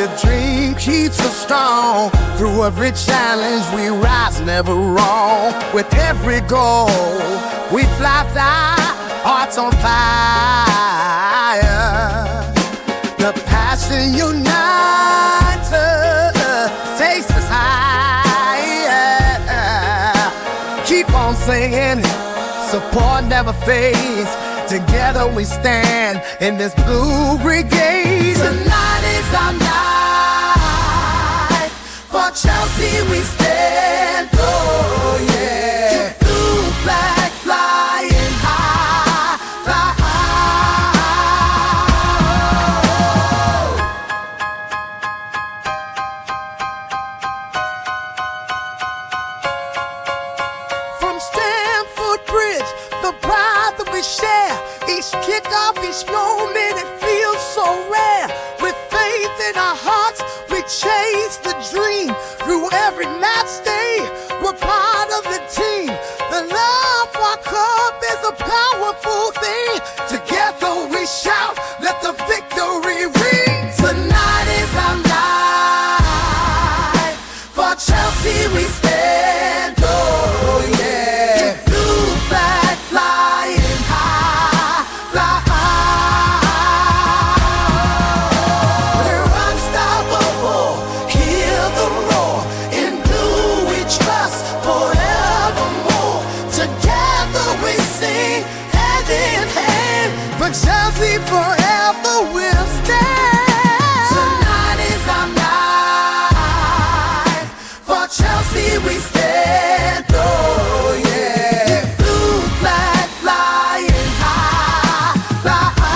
the dream keeps us strong. Through every challenge we rise, never wrong. With every goal we fly, hearts on fire. The passion unites us, takes us higher. Keep on singing, support never fades. Together we stand in this blue brigade. Tonight is our night. For Chelsea we stand. Oh yeah. Blue flag flying high, fly high. From Stamford Bridge, the pride that we share. Each kickoff, each moment, it feels so rare. With faith in our hearts, we chase the dream. Through every match day, we're part of the team. The love for our club is a powerful thing. Together we shout, let the victory ring. Tonight is our night. For Chelsea we stand. Oh yeah. Blue flag flying high, fly high. We're unstoppable, hear the roar. In blue we trust forevermore. Together we sing hand in hand. For Chelsea forever we'll stand. Tonight is our night. For Chelsea we stand. Oh yeah. Blue flag flying high, fly high.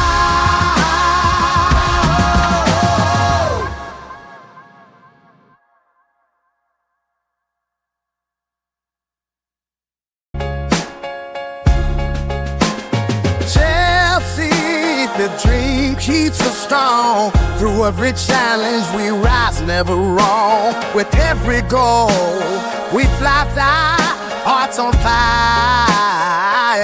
Chelsea, the dream keeps us strong. Through every challenge we rise, never wrong. With every goal we fly, hearts on fire.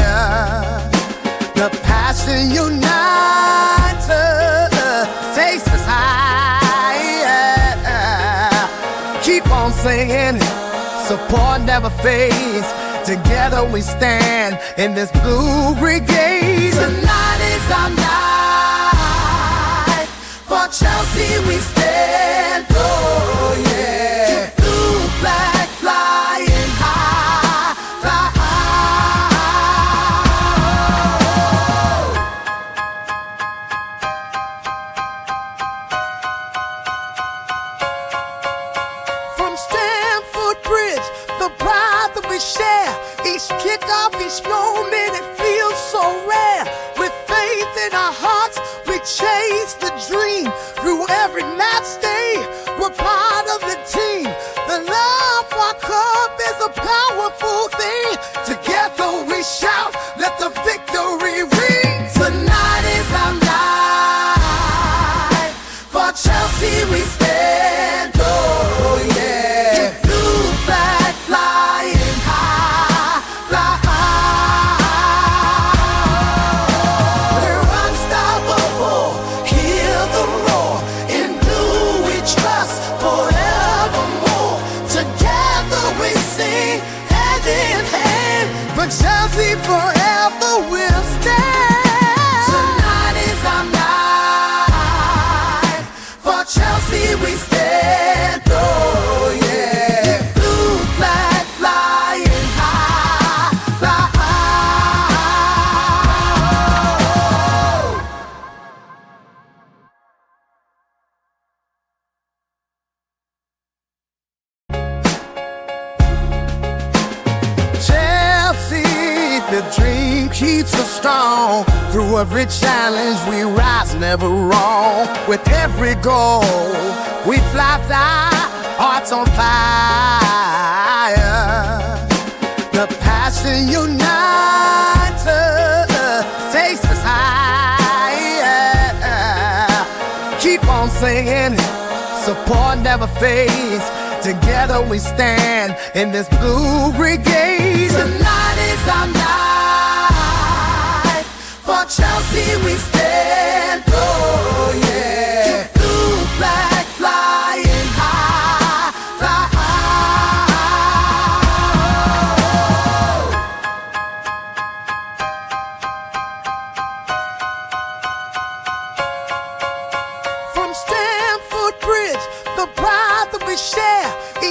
The passion unites us, takes us higher. Keep on singing, support never fades. Together we stand in this blue brigade. Tonight is our night. For Chelsea we stand. Oh yeah. Blue flag flying high, fly high. From Stamford Bridge, the pride that we share. Each kickoff, each moment, it feels so rare. With faith in our hearts, we chase the dream. Through every match day, we're part of the team. The love for our club is a powerful thing. Together we shout, let the victory ring. Tonight is our night. For Chelsea we stand. Oh yeah. Blue flag flying high, fly high. We're unstoppable, hear the roar. In blue we trust forevermore. Together we sing hand in hand. For Chelsea forever we'll stand. Tonight is our night. For Chelsea we stand. Oh yeah. Blue flag flying high, fly high. Chelsea, the dream keeps us strong. Through every challenge we rise, never wrong. With every goal we fly, hearts on fire. The passion unites us, takes us higher. Keep on singing, support never fades. Together we stand in this blue brigade. Tonight is our night. For Chelsea we stand. Oh yeah. Blue flag fly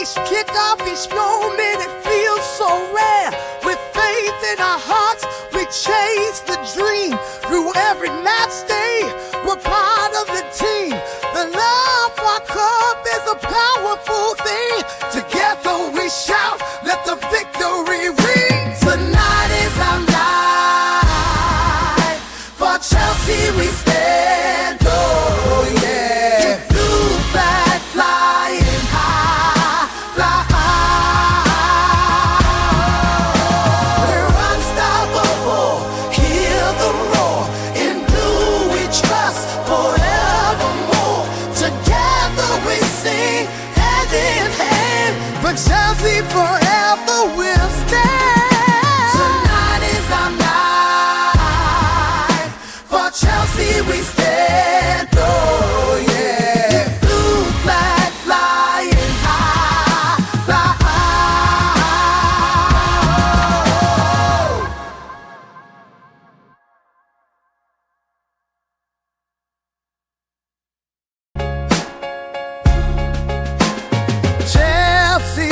Each kickoff, each moment, it feels so rare. With faith in our hearts, we chase the dream. Through every match day, we're part of the team. The love for our club is a powerful thing. Together we shout, let the victory ring. Tonight is our night. For Chelsea we stand, oh yeah. Blue flag flying high, fly high. We're unstoppable, hear the roar. In blue we trust forevermore. Together we sing hand in hand. For Chelsea forever we'll stand. Tonight is our night. For Chelsea we stand, oh yeah. Blue flag flying high, fly high. Chelsea,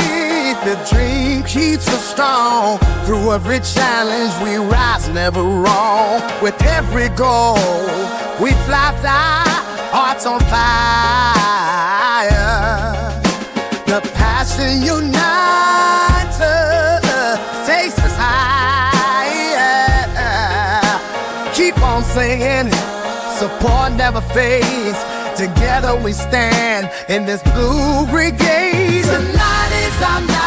the dream keeps us strong. Through every challenge we rise, never wrong. With every goal we fly, hearts on fire. The passion unites us, takes us higher. Keep on singing, support never fades. Together we stand in this blue brigade. Tonight is our night.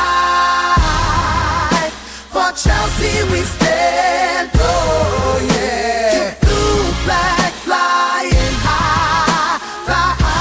For Chelsea we stand, oh yeah. Blue flag flying high, fly high.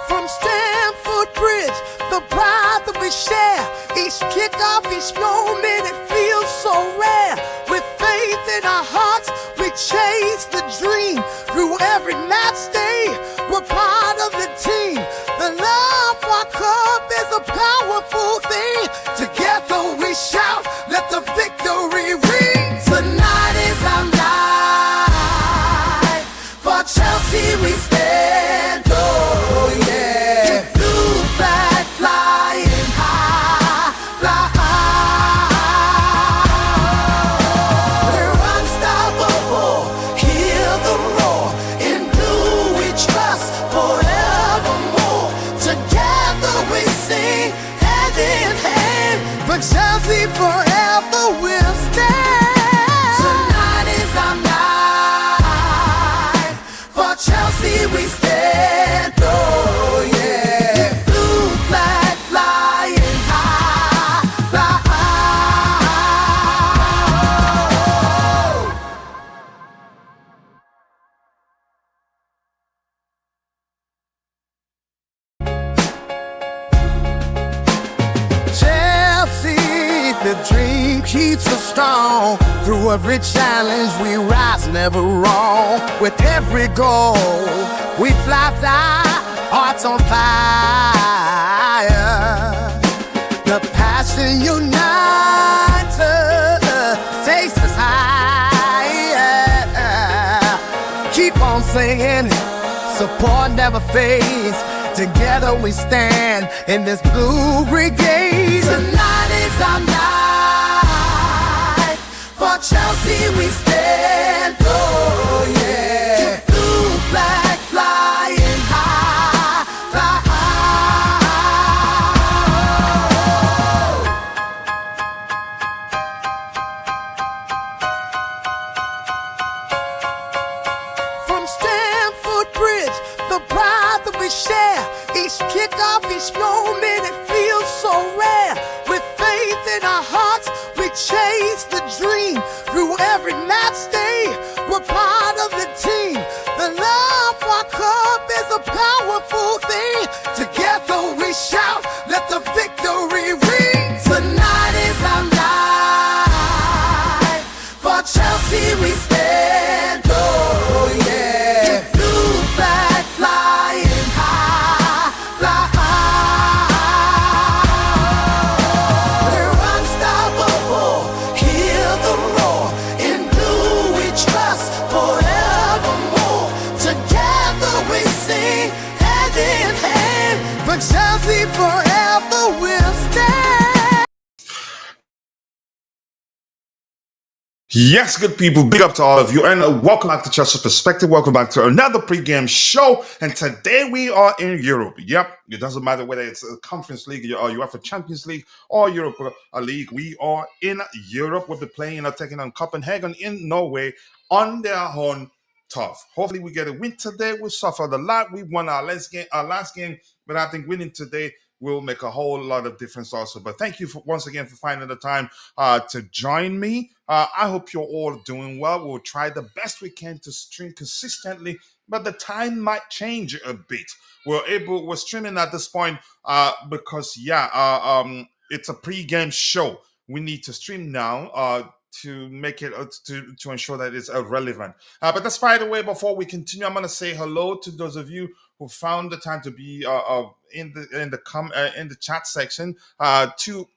From Stamford Bridge, the pride that we share. Each kickoff, each moment, it feels so rare. With faith in our hearts, we chase the dream. Through every match day, we're part of the team. The love for our club is a powerful thing. Together we shout, let the victory ring. Tonight is our night. For Chelsea we stand, oh yeah. Blue flag flying high, fly high. We're unstoppable, hear the roar. In blue we trust forevermore. Together we sing hand in hand. For Chelsea forever we'll stand. Tonight is our night. For Chelsea we stand, oh yeah. Blue flag flying high, fly high. Chelsea, the dream keeps us strong. Through every challenge we rise, never wrong. With every goal we fly, hearts on fire. The passion unites us, takes us higher. Keep on singing, support never fades. Together we stand in this blue brigade. Tonight is our night. For Chelsea we stand, oh yeah. Blue flag flying high, fly high. From Stamford Bridge, the pride that we share. Each kickoff, each moment, it feels so rare. With faith in our hearts, we chase the dream. Through every match day, we're part of the team. The love for our club is a powerful thing. Together we shout, let the victory ring. Tonight is our night. For Chelsea we stand, oh yeah. Blue flag flying high, fly high. We're unstoppable, hear the roar. Yes, good people, big up to all of you, and welcome back to Chester's Perspective. Welcome back to another pregame show. And today we are in Europe. Yep, it doesn't matter whether it's a Conference League or UEFA Champions League or Europa League. We are in Europe. We'll be playing or taking on Copenhagen in Norway on their own turf. Hopefully, we get a win today. We suffered a lot. We won our last game, but I think winning today will make a whole lot of difference also. But thank you once again for finding the time to join me. I hope you're all doing well. We'll try the best we can to stream consistently, but the time might change a bit. We're streaming at this point because it's a pre-game show. We need to stream now to make it to ensure that it's relevant. But that's by the way. Before we continue, I'm going to say hello to those of you who found the time to be in the chat section to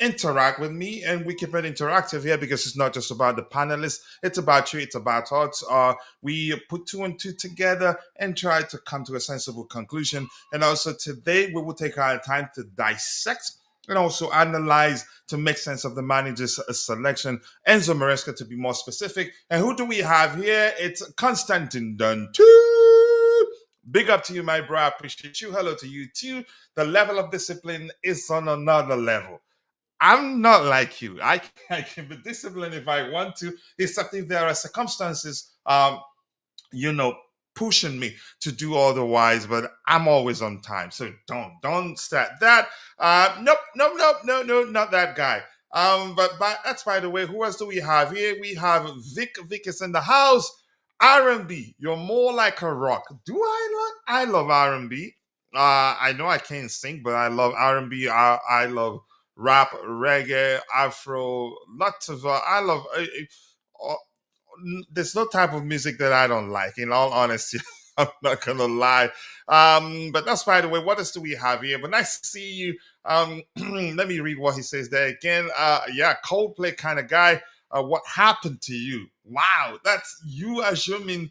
interact with me, and we keep it interactive here because it's not just about the panelists, it's about you, it's about us. We put two and two together and try to come to a sensible conclusion. And also today we will take our time to dissect and also analyze to make sense of the manager's selection. Enzo Maresca, to be more specific. And who do we have here? It's Constantin Duntu. Big up to you, my bro. I appreciate you. Hello to you too. The level of discipline is on another level. I'm not like you. I can be disciplined if I want to, except if there are circumstances, you know, pushing me to do otherwise. But I'm always on time, so don't start that. Nope, not that guy. But that's by the way. Who else do we have here? We have Vic. Vic is in the house. R&B. You're more like a rock. Do I love R&B. I know I can't sing, but I love R&B. I love rap, reggae, Afro, lots of. I love. Uh, there's no type of music that I don't like. In all honesty, I'm not gonna lie. But that's by the way. What else do we have here? But nice to see you. Let me read what he says there again. Yeah, Coldplay kind of guy. What happened to you? Wow, that's you assuming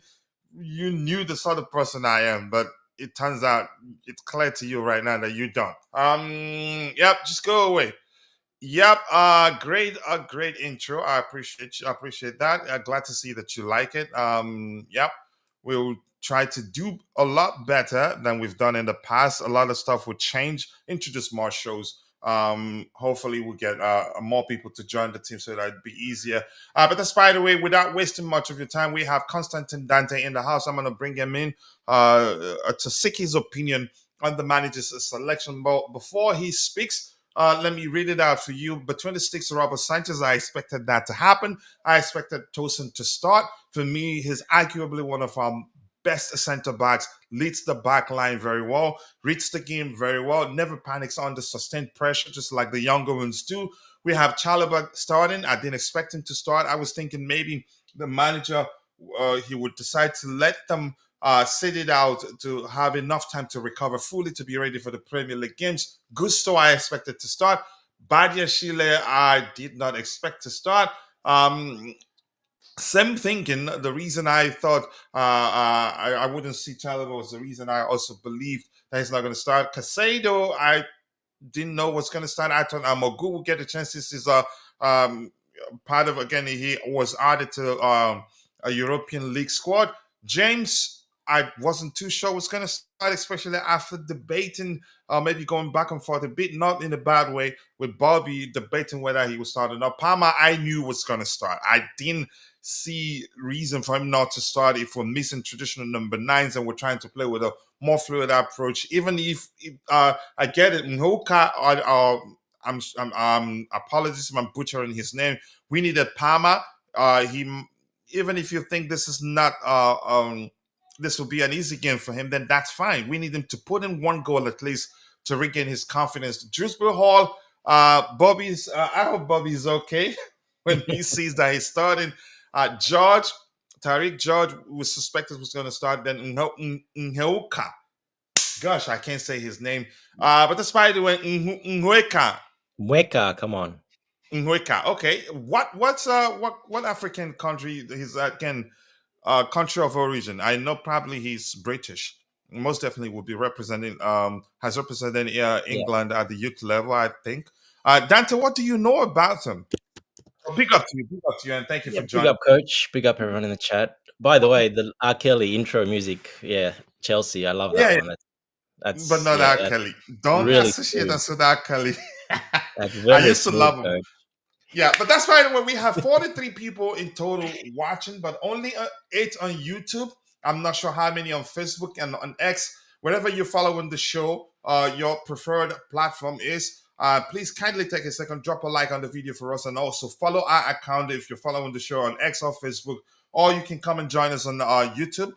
you knew the sort of person I am, but it turns out it's clear to you right now that you don't. Yep, just go away. Yep, great intro. I appreciate you. I appreciate that. Glad to see that you like it. Yep, we'll try to do a lot better than we've done in the past. A lot of stuff will change. Introduce more shows. Hopefully we'll get more people to join the team so that it'd be easier. But that's by the way, without wasting much of your time, we have Constantin Dante in the house. I'm gonna bring him in to seek his opinion on the manager's selection. But before he speaks, let me read it out for you. Between the sticks of Robert Sanchez, I expected that to happen. I expected Tosin to start. For me, he's arguably one of our best center backs, leads the back line very well, reads the game very well, never panics under sustained pressure, just like the younger ones do. We have Chalobah starting. I didn't expect him to start. I was thinking maybe the manager, he would decide to let them sit it out to have enough time to recover fully to be ready for the Premier League games. Gusto, I expected to start. Badia Chile, I did not expect to start. Same thinking. The reason I thought I wouldn't see Chalobah was the reason I also believed that he's not going to start. Casado, I didn't know what's going to start. I thought Mogu will get a chance. This is um, part of, again, he was added to a European League squad. James, I wasn't too sure was going to start, especially after debating, maybe going back and forth a bit, not in a bad way, with Bobby debating whether he was starting. Now, Palmer, I knew was going to start. I didn't see reason for him not to start if we're missing traditional number nines and we're trying to play with a more fluid approach. Even if I get it, Nhoka, apologies if I'm butchering his name. We needed Palmer. He Even if you think this is not this will be an easy game for him, then that's fine. We need him to put in one goal at least to regain his confidence. Dewsbury Hall, Bobby's. I hope Bobby's okay when he sees that he's starting. George, Tariq George was suspected was going to start. Then Nhoka. Gosh, I can't say his name. But despite the way, Nweka. Mweka, come on. Nweka. Okay. What African country is that again? Country of origin. I know probably he's British. Most definitely will be representing has represented Yeah. England at the youth level, I think. Dante, what do you know about him? Big up to you. Big up to you, and thank you Yeah, for big joining. up, coach. Big up everyone in the chat. By the way, the R. Kelly intro music, yeah, Chelsea. I love that Yeah, one. but That's not yeah, R. that's Kelly. Don't really associate smooth. us with R. Kelly. That's I very used to smooth, love him. coach. Yeah, but that's right. When we have 43 people in total watching, but only 8 on YouTube. I'm not sure how many on Facebook and on X. Wherever you're following the show, your preferred platform is. Please kindly take a second, drop a like on the video for us, and also follow our account if you're following the show on X or Facebook, or you can come and join us on YouTube.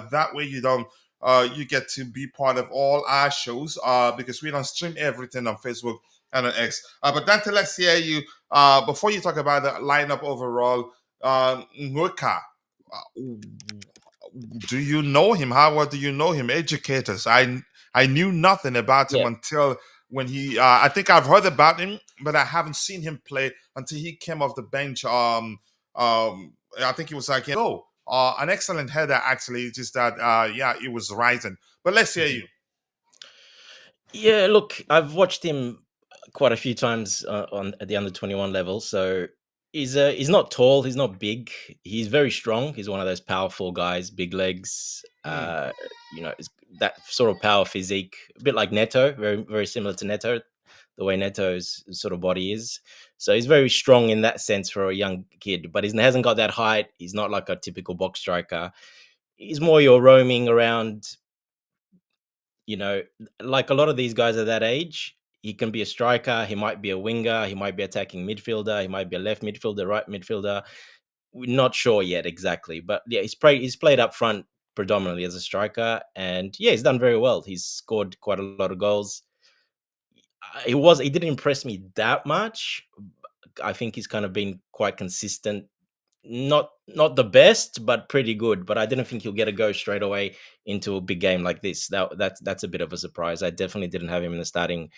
That way, you get to be part of all our shows because we don't stream everything on Facebook and on X. But Dante, let's hear you before you talk about the lineup overall. Nweka, do you know him? How well do you know him? Educate us. I knew nothing about him Yeah, until when he. I think I've heard about him, but I haven't seen him play until he came off the bench. I think it was like an excellent header actually. Just that, yeah, it was rising. But let's hear you. yeah. Look, I've watched him quite a few times on at the under 21 level. So he's not tall, he's not big, he's very strong. He's one of those powerful guys, big legs. Mm. That sort of power physique, a bit like Neto, very similar to Neto, the way Neto's sort of body is. So he's very strong in that sense for a young kid, but he hasn't got that height. He's not like a typical box striker. He's more your roaming around, you know, like a lot of these guys at that age. He can be a striker, he might be a winger, he might be attacking midfielder, he might be a left midfielder, right midfielder. We're not sure yet exactly, but yeah, he's played up front predominantly as a striker, and yeah, he's done very well. He's scored quite a lot of goals. He didn't impress me that much. I think he's kind of been quite consistent. Not the best, but pretty good. But I didn't think he'll get a go straight away into a big game like this. That's a bit of a surprise. I definitely didn't have him in the starting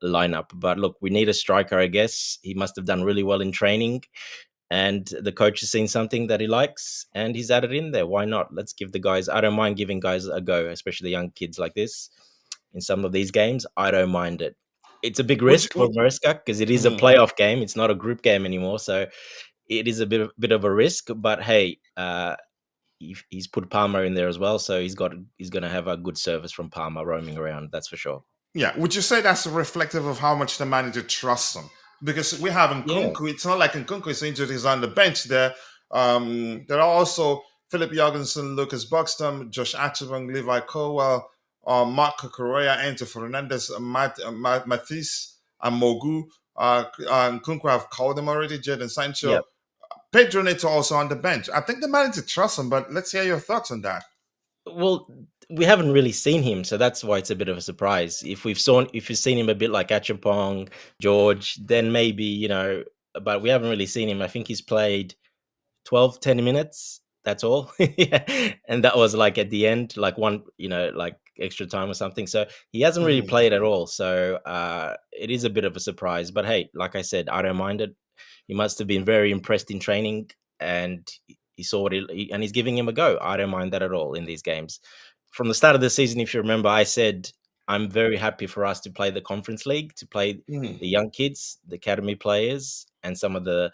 lineup. But look, we need a striker, I guess. He must have done really well in training, and the coach has seen something that he likes, and he's added in there. Why not? Let's give the guys. I don't mind giving guys a go, especially the young kids like this in some of these games. I don't mind it. It's a big Would you? risk for Maresca because it is a Mhm. playoff game. It's not a group game anymore, so it is a bit of a risk. But hey, he's put Palmer in there as well, so he's going to have a good service from Palmer roaming around. That's for sure. Yeah, would you say that's reflective of how much the manager trusts him? Because we have Yeah. Nkunku. It's not like Nkunku is injured; he's on the bench there. There are also Philip Jorgensen, Lucas Buxton, Josh Archibong, Levi Colwell, Mark Correa, Enzo Fernandez, Matisse, and Mogu. Nkunku, I've called him already. Jadon Yeah. Sancho, Pedro Neto also on the bench. I think the manager trusts him, but let's hear your thoughts on that. Well, we haven't really seen him, so that's why it's a bit of a surprise. If you've seen him a bit like Achapong, George, then maybe, but we haven't really seen him. I think he's played 12, 10 minutes. That's all. Yeah. And that was like at the end, like one, like extra time or something. So he hasn't really Mhm. played at all. So it is a bit of a surprise. But hey, like I said, I don't mind it. He must have been very impressed in training, and he saw and he's giving him a go. I don't mind that at all in these games. From the start of the season, if you remember, I said I'm very happy for us to play the Conference League, to play Mhm. the young kids, the academy players, and some of the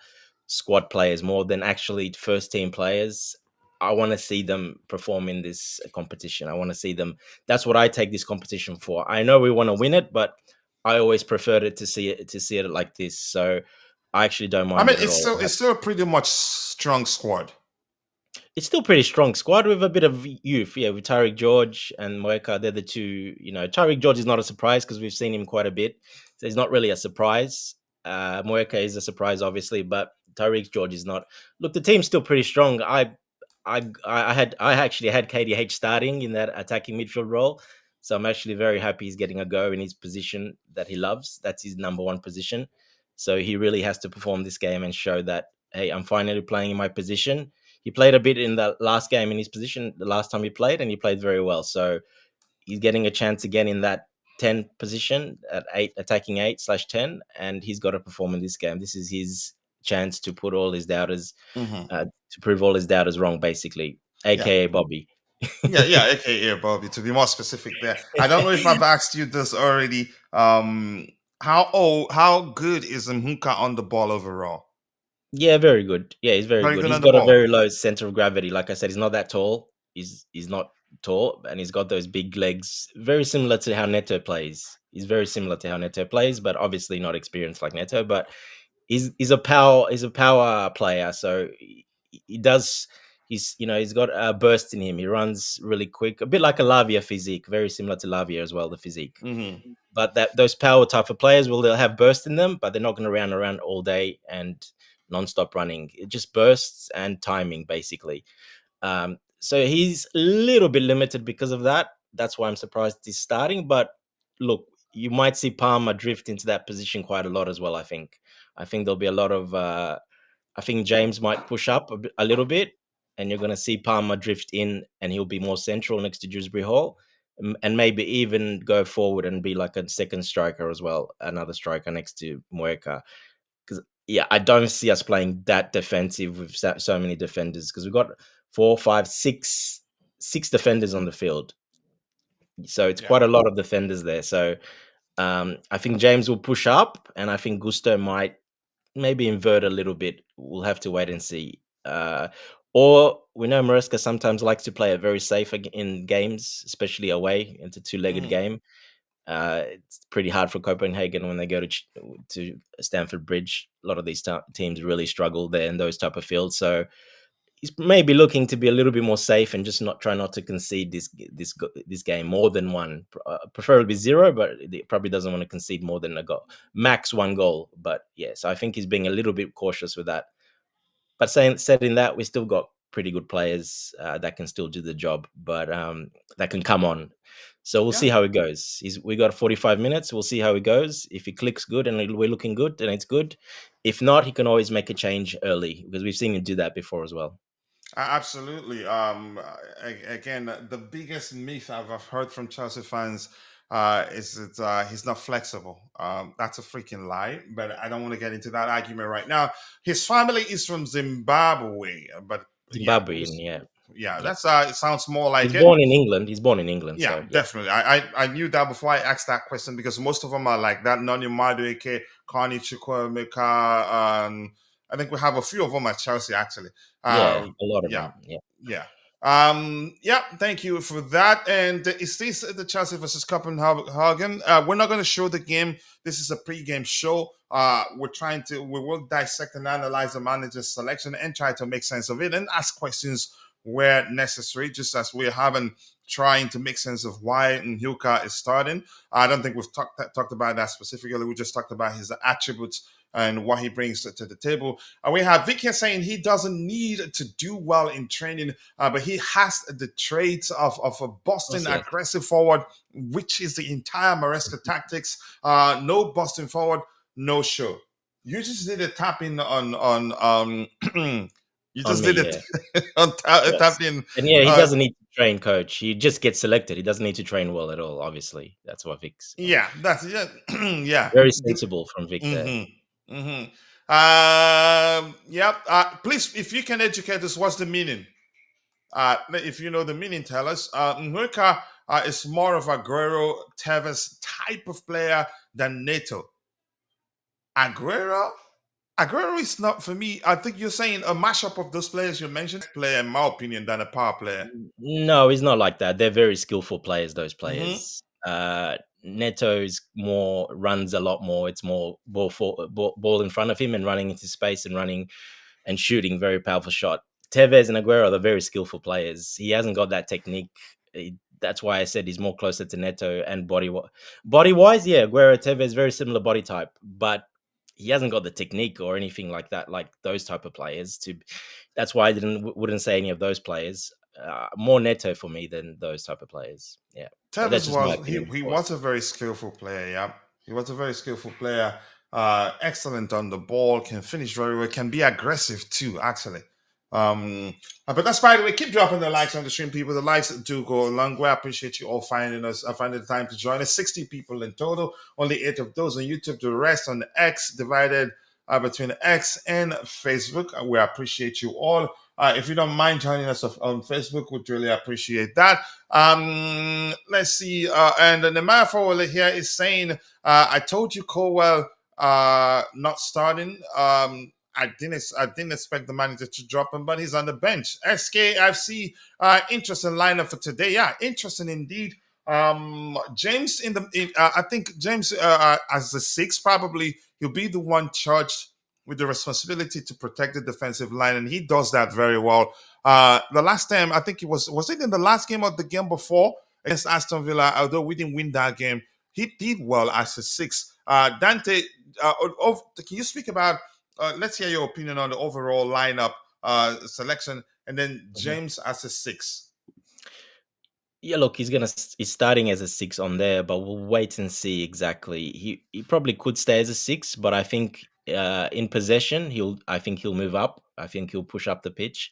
squad players more than actually first team players. I want to see them perform in this competition. I want to see them. That's what I take this competition for. I know we want to win it, but I always preferred it to see it like this. So I actually don't I mind mean, it at all. it's still a pretty much strong squad. It's still pretty strong squad with a bit of youth. Yeah, with Tariq George and Moeka, they're the two. Tariq George is not a surprise because we've seen him quite a bit. So he's not really a surprise. Moeka is a surprise, obviously, but Tariq George is not. Look, the team's still pretty strong. I actually had KDH starting in that attacking midfield role. So I'm actually very happy he's getting a go in his position that he loves. That's his number one position. So he really has to perform this game and show that, hey, I'm finally playing in my position. He played a bit in the last game in his position, the last time he played, and he played very well. So he's getting a chance again in that 10 position at 8, attacking 8/10, and he's got to perform in this game. This is his chance to put all his doubters, Hmm. to prove all his doubters wrong, basically, Yeah. aka Bobby. Yeah, aka Bobby, to be more specific there. I don't know if I've asked you this already. How good is Mhuka on the ball overall? Yeah, very good. Yeah, he's very Very good. good He's on the got a ball. very low center of gravity. Like I said, he's not that tall. He's not tall, and he's got those big legs. Very similar to how Neto plays. He's very similar to how Neto plays, but obviously not experienced like Neto. But he's a power player. So he does. He's got a burst in him. He runs really quick, a bit like a Lavia physique, very similar to Lavia as well. The physique. Hmm. But that those power type of players, they'll have burst in them, but they're not going to run around all day and non-stop running. It just bursts and timing basically. So he's a little bit limited because of that. That's why I'm surprised he's starting. But look, you might see Palmer drift into that position quite a lot as well. I think there'll be a lot of. I think James might push up a little bit, and you're going to see Palmer drift in, and he'll be more central next to Dewsbury Hall, and maybe even go forward and be like a second striker as well, another striker next to Mueca. Because yeah, I don't see us playing that defensive with so many defenders because we've got four, five, six defenders on the field. So it's Yeah. quite a lot of defenders there. So I think James will push up, and I think Gusto might maybe invert a little bit. We'll have to wait and see. Or we know Maresca sometimes likes to play it very safe in games, especially away into two-legged Mhm. game. It's pretty hard for Copenhagen when they go to Stamford Bridge. A lot of these teams really struggle there in those type of fields. So he's maybe looking to be a little bit more safe and just not to concede this game more than one, preferably zero, but he probably doesn't want to concede more than a goal, max one goal. But yeah, so I think he's being a little bit cautious with that. But saying that, we still got pretty good players that can still do the job, but that can come on. So we'll Yeah. see how it goes. We got 45 minutes. We'll see how it goes. If he clicks good and we're looking good, then it's good. If not, he can always make a change early because we've seen him do that before as well. Absolutely. Again, the biggest myth I've heard from Chelsea fans is that he's not flexible. That's a freaking lie, but I don't want to get into that argument right now. His family is from Zimbabwe, but yeah, Zimbabwean, yeah, yeah, yeah. that's it sounds more He's like it. born in England. He's born in England, Yeah, so yeah, definitely. I knew that before I asked that question because most of them are like that. Nani Madueke, Carney Chukwuemeka. I think we have a few of them at Chelsea actually. yeah, a lot of Yeah, them, yeah. yeah. Yeah, thank you for that. And is this the Chelsea versus Copenhagen? We're not going to show the game. This is a pre-game show. We will dissect and analyze the manager's selection and try to make sense of it and ask questions where necessary, just as we're having trying to make sense of why Nhulka is starting. I don't think we've talked about that specifically. We just talked about his attributes and what he brings to the table. We have Vic here saying he doesn't need to do well in training, but he has the traits of a Boston Course, yeah. aggressive forward, which is the entire Maresca tactics. No Boston forward, no show. You just did a tap in on you On just me, did yeah. it on Yes. tap in. And yeah, he Uh, doesn't need to train, coach. He just gets selected. He doesn't need to train well at all, obviously. That's what Vic's yeah, that's yeah, yeah. very sensible from Vic there. Mm-hmm. Mm-hmm. Yep. Please, if you can educate us, what's the meaning? If you know the meaning, tell us. Nweka is more of a Guerrero Tevez type of player than Neto. Aguero? Aguero is not for me. I think you're saying a mashup of those players you mentioned, player, in my opinion, than a power player. No, he's not like that. They're very skillful players, those Mm-hmm. players. Neto's more runs a lot more. It's more ball in front of him and running into space and running and shooting. Very powerful shot. Tevez and Aguero are very skillful players. He hasn't got that technique. That's why I said he's more closer to Neto and body wise. Yeah, Aguero Tevez very similar body type, but he hasn't got the technique or anything like that, like those type of players. That's why I wouldn't say any of those players. More Neto for me than those type of players. Yeah, but that's Tevez just my was opinion, of he course. was a very skillful player. Yeah, he was a very skillful player. Excellent on the ball, can finish very well, can be aggressive too. Actually, but that's by the way. Keep dropping the likes on the stream, people. The likes do go a long way. I appreciate you all finding us. Finding the time to join us. 60 people in total. Only 8 of those on YouTube. The rest on the X divided between X and Facebook. We appreciate you all. If you don't mind joining us on Facebook, we'd really appreciate that. Let's see. And the man forward here is saying, I told you Colwell not starting. I didn't expect the manager to drop him, but he's on the bench. SKFC, interesting lineup for today. Yeah, interesting indeed. James I think James as the six, probably he'll be the one charged with the responsibility to protect the defensive line, and he does that very well. The last time, I think it was it in the last game or the game before against Aston Villa, although we didn't win that game, he did well as a six. Dante, can you speak about? Let's hear your opinion on the overall lineup selection, and then Mhm. James as a six. Yeah, look, he's starting as a six on there, but we'll wait and see exactly. He probably could stay as a six, but I think in possession I think he'll move up. I think he'll push up the pitch,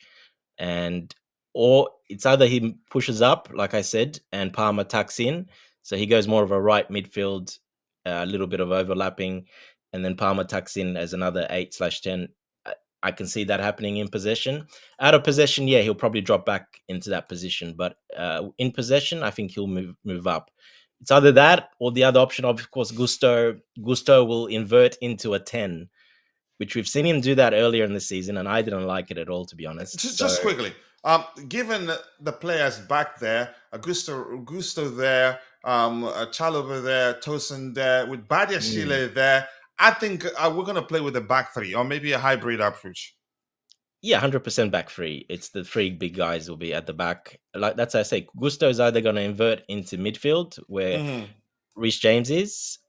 and or it's either he pushes up, like I said, and Palmer tucks in, so he goes more of a right midfield, a little bit of overlapping, and then Palmer tucks in as another 8/10. I can see that happening in possession. Out of possession, yeah, he'll probably drop back into that position, but in possession, I think he'll move up. It's either that or the other option. Of course, Gusto will invert into a 10, which we've seen him do that earlier in the season, and I didn't like it at all, to be honest. Just So quickly, given the players back there, Augusto there, Chalobah there, Tosin there, with Badia mm, Shile there, I think we're going to play with a back three or maybe a hybrid approach. yeah, 100% back three. It's the three big guys will be at the back. Like that's how I say, Gusto is either going to invert into midfield where Mhm. Reece James is,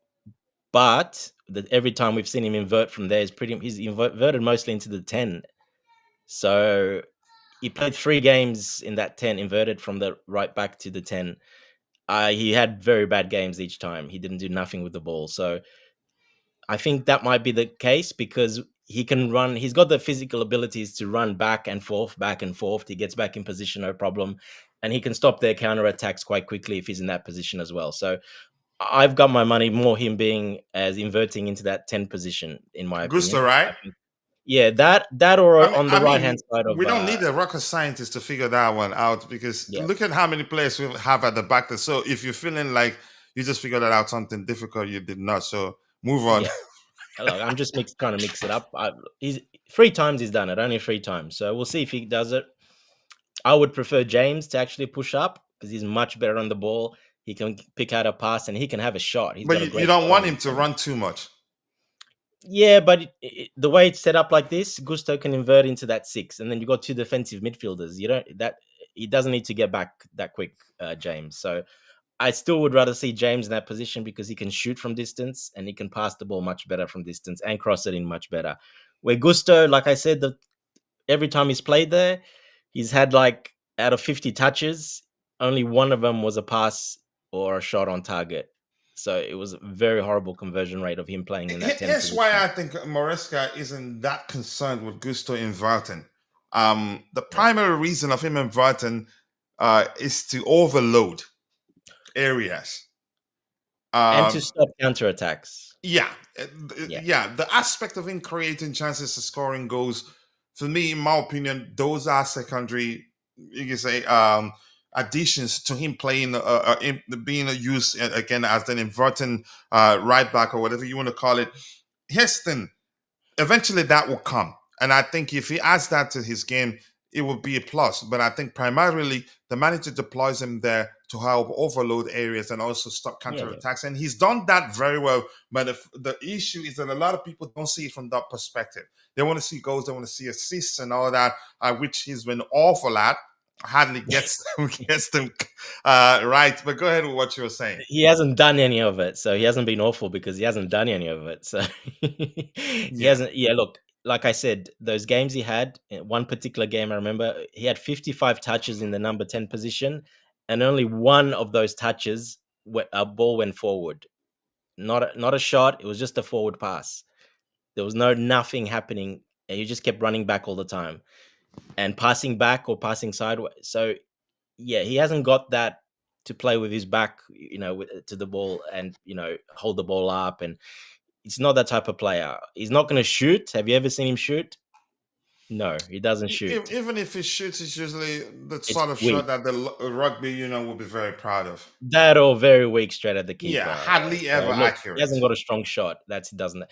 but every time we've seen him invert from there, he's inverted mostly into the 10. So he played 3 games in that 10, inverted from the right back to the 10. He had very bad games each time. He didn't do nothing with the ball. So I think that might be the case because he can run. He's got the physical abilities to run back and forth, back and forth. He gets back in position, no problem. And he can stop their counter attacks quite quickly if he's in that position as well. So I've got my money more him being as inverting into that 10 position, in my Gusto, opinion. right? I think, yeah, that or on the I right hand mean, side of we don't need a rocket scientist to figure that one out because yeah. look at how many players we have at the back there. So if you're feeling like you just figured out something difficult, you did not. So move on. Yeah. Look, I'm just trying to mix it up. He's 3 times he's done it, only 3 times. So we'll see if he does it. I would prefer James to actually push up because he's much better on the ball. He can pick out a pass and he can have a shot. He's But got a you great don't shot on want him. him to run too much. Yeah, but the way it's set up like this, Gusto can invert into that 6, and then you got 2 defensive midfielders. You don't that he doesn't need to get back that quick, James. So I still would rather see James in that position because he can shoot from distance and he can pass the ball much better from distance and cross it in much better. Where Gusto, like I said, every time he's played there, he's had like out of 50 touches, only one of them was a pass or a shot on target. So it was a very horrible conversion rate of him playing in that 10 Here's why position. I think Maresca isn't that concerned with Gusto inverting. The Yeah. primary reason of him inverting is to overload areas. And to Um, stop counterattacks. yeah, Yeah. yeah. The aspect of him creating chances to scoring goals, for me, in my opinion, those are secondary. You can say additions to him playing, being used again as an inverting right back or whatever you want to call it. Heston, eventually that will come. And I think if he adds that to his game, it will be a plus. But I think primarily the manager deploys him there to help overload areas and also stop Yeah. Yeah. counterattacks. And he's done that very well. But the issue is that a lot of people don't see it from that perspective. They want to see goals, they want to see assists and all that, which he's been awful at. Hardly gets gets them right. But go ahead with what you were saying. He hasn't done any of it. So he hasn't been awful because he hasn't done any of it. So he Yeah. hasn't. Yeah, look, like I said, those games he had, one particular game I remember, he had 55 touches in the number 10 position, and only one of those touches, a ball went forward. Not a shot. It was just a forward pass. There was nothing happening. And he just kept running back all the time and passing back or passing sideways. So yeah, he hasn't got that to play with his back, to the ball and hold the ball up. And it's not that type of player. He's not going to shoot. Have you ever seen him shoot? No, he doesn't shoot. Even if he shoots, it's usually the It's sort of weak. shot that the rugby union will be very proud of. That or very weak straight at the Yeah, keeper. hardly So ever look, he accurate. hasn't got a strong shot. He doesn't.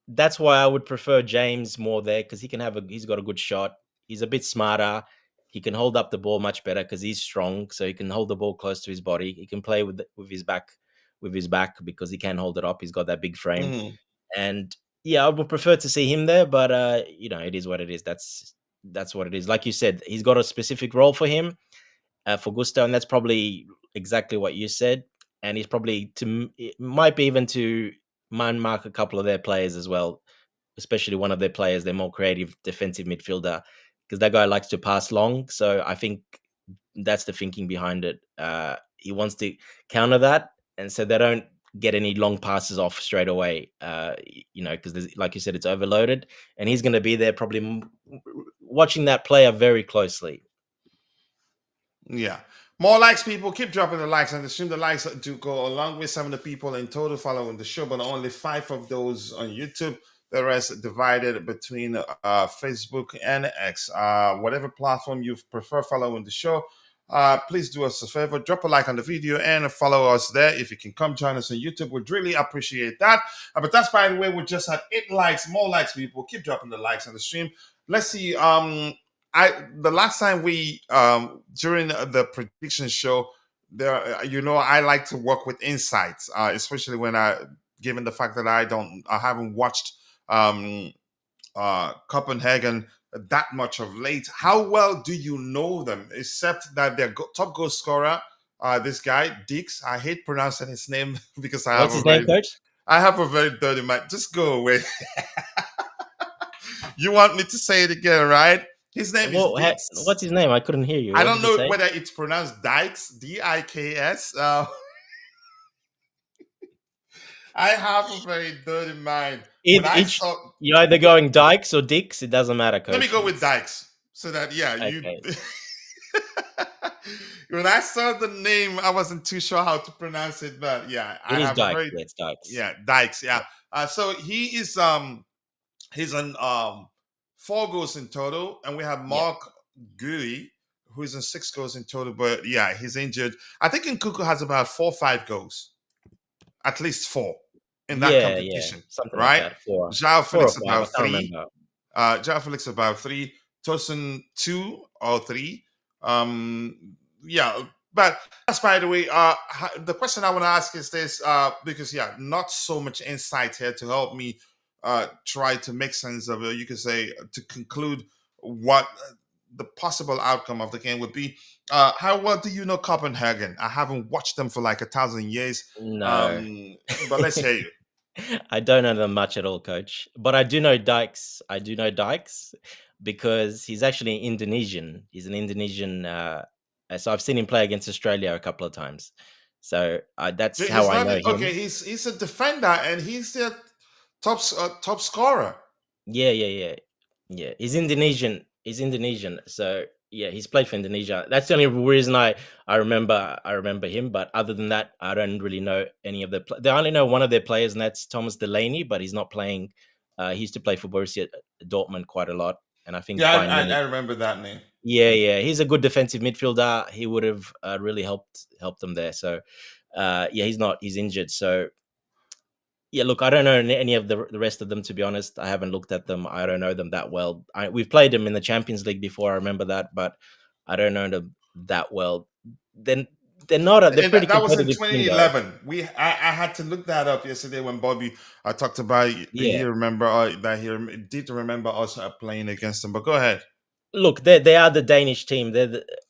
that's why I would prefer James more there, because he's got a good shot. He's a bit smarter. He can hold up the ball much better because he's strong, so he can hold the ball close to his body. He can play with his back because he can hold it up. He's got that big frame, Mhm. and yeah, I would prefer to see him there. But it is what it is. That's what it is. Like you said, he's got a specific role for him, for Gusto, and that's probably exactly what you said. And he's probably it might be even to man mark a couple of their players as well, especially one of their players, their more creative defensive midfielder, because that guy likes to pass long. So I think that's the thinking behind it. He wants to counter that, and so they don't get any long passes off straight away. Because like you said, it's overloaded, and he's going to be there probably watching that player very closely. Yeah. More likes, people. Keep dropping the likes, and assume the likes do go along with some of the people in total following the show, but only 5 of those on YouTube. The rest divided between Facebook and X. Whatever platform you prefer following the show, please do us a favor, drop a like on the video and follow us there. If you can come join us on YouTube, we'd really appreciate that. But that's, by the way, we just had 8 likes. More likes, people. Keep dropping the likes on the stream. Let's see. The last time we during the prediction show, there, I like to work with insights, especially when given the fact that I haven't watched um Copenhagen that much of late. How well do you know them, except that their top goal scorer, this guy Dix? I hate pronouncing his name because What's his name, coach? I have a very dirty mind. Just go away. You want me to say it again, right? His name is Dix. What's his name? I couldn't hear you. I What don't did you know say? whether it's pronounced Dykes, Diks. I have a very dirty mind. You're either going Dykes or Dix. It doesn't matter, coach. Let me go with Dykes, so that you. Okay. When I saw the name, I wasn't too sure how to pronounce it, but yeah, I It is have a Dykes. very It's Dykes. yeah Dykes. Yeah. So he's on 4 goals in total, and we have Mark Gui, who's in 6 goals in total. But yeah, he's injured. I think Nkuku has about 4 or 5 goals, at least 4 in that competition, something right? like that. 4. Joao 4 or Felix 5, about I can't 3. remember. Joao Felix about 3. Tosin 2 or 3. Yeah, but that's, by the way. The question I want to ask is this, because not so much insight here to help me try to make sense of it. You could say to conclude what the possible outcome of the game would be. How well do you know Copenhagen? I haven't watched them for like 1,000 years. No. But let's hear you. I don't know them much at all, coach. But I do know Dykes. Because he's actually Indonesian. He's an Indonesian. So I've seen him play against Australia a couple of times. So that's how I know him. Okay, he's a defender and he's the top scorer. Yeah. He's Indonesian. So yeah, he's played for Indonesia. That's the only reason I remember him. But other than that, I don't really know any of they only know one of their players, and that's Thomas Delaney. But he's not playing. He used to play for Borussia Dortmund quite a lot, and I think I remember that name. Yeah, he's a good defensive midfielder. He would have really helped them there. So he's injured. So yeah, look, I don't know any of the rest of them, to be honest. I haven't looked at them. I don't know them that well. We've played them in the Champions League before. I remember that, but I don't know them that well. Then they're not. They're pretty that was in competitive team, 2011. I had to look that up yesterday when Bobby talked about. He did remember us playing against them. But go ahead. Look, they are the Danish team.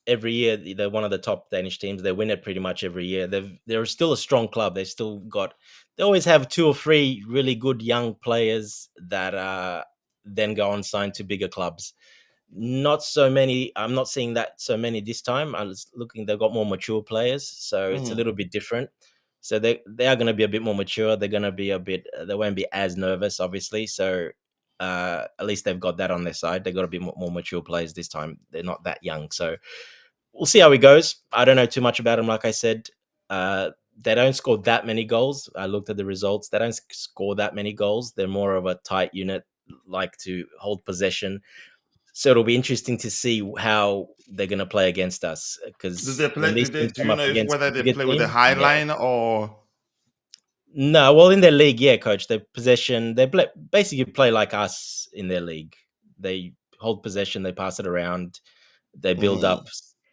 Every year they're one of the top Danish teams. They win it pretty much every year. They're still a strong club. They always have 2 or 3 really good young players that then go on sign to bigger clubs. Not so many. I'm not seeing that so many this time. I was looking. They've got more mature players, so it's a little bit different. So they are going to be a bit more mature. They're going to be they won't be as nervous, obviously. So at least they've got that on their side. They've got to be more mature players this time. They're not that young. So we'll see how it goes. I don't know too much about them. Like I said, they don't score that many goals. I looked at the results. They don't score that many goals. They're more of a tight unit, like to hold possession. So it'll be interesting to see how they're going to play against us. Because Do you know whether they play with a high line or? No, well, in their league, yeah, coach. Their possession, basically play like us in their league. They hold possession, they pass it around, they build Mhm. up,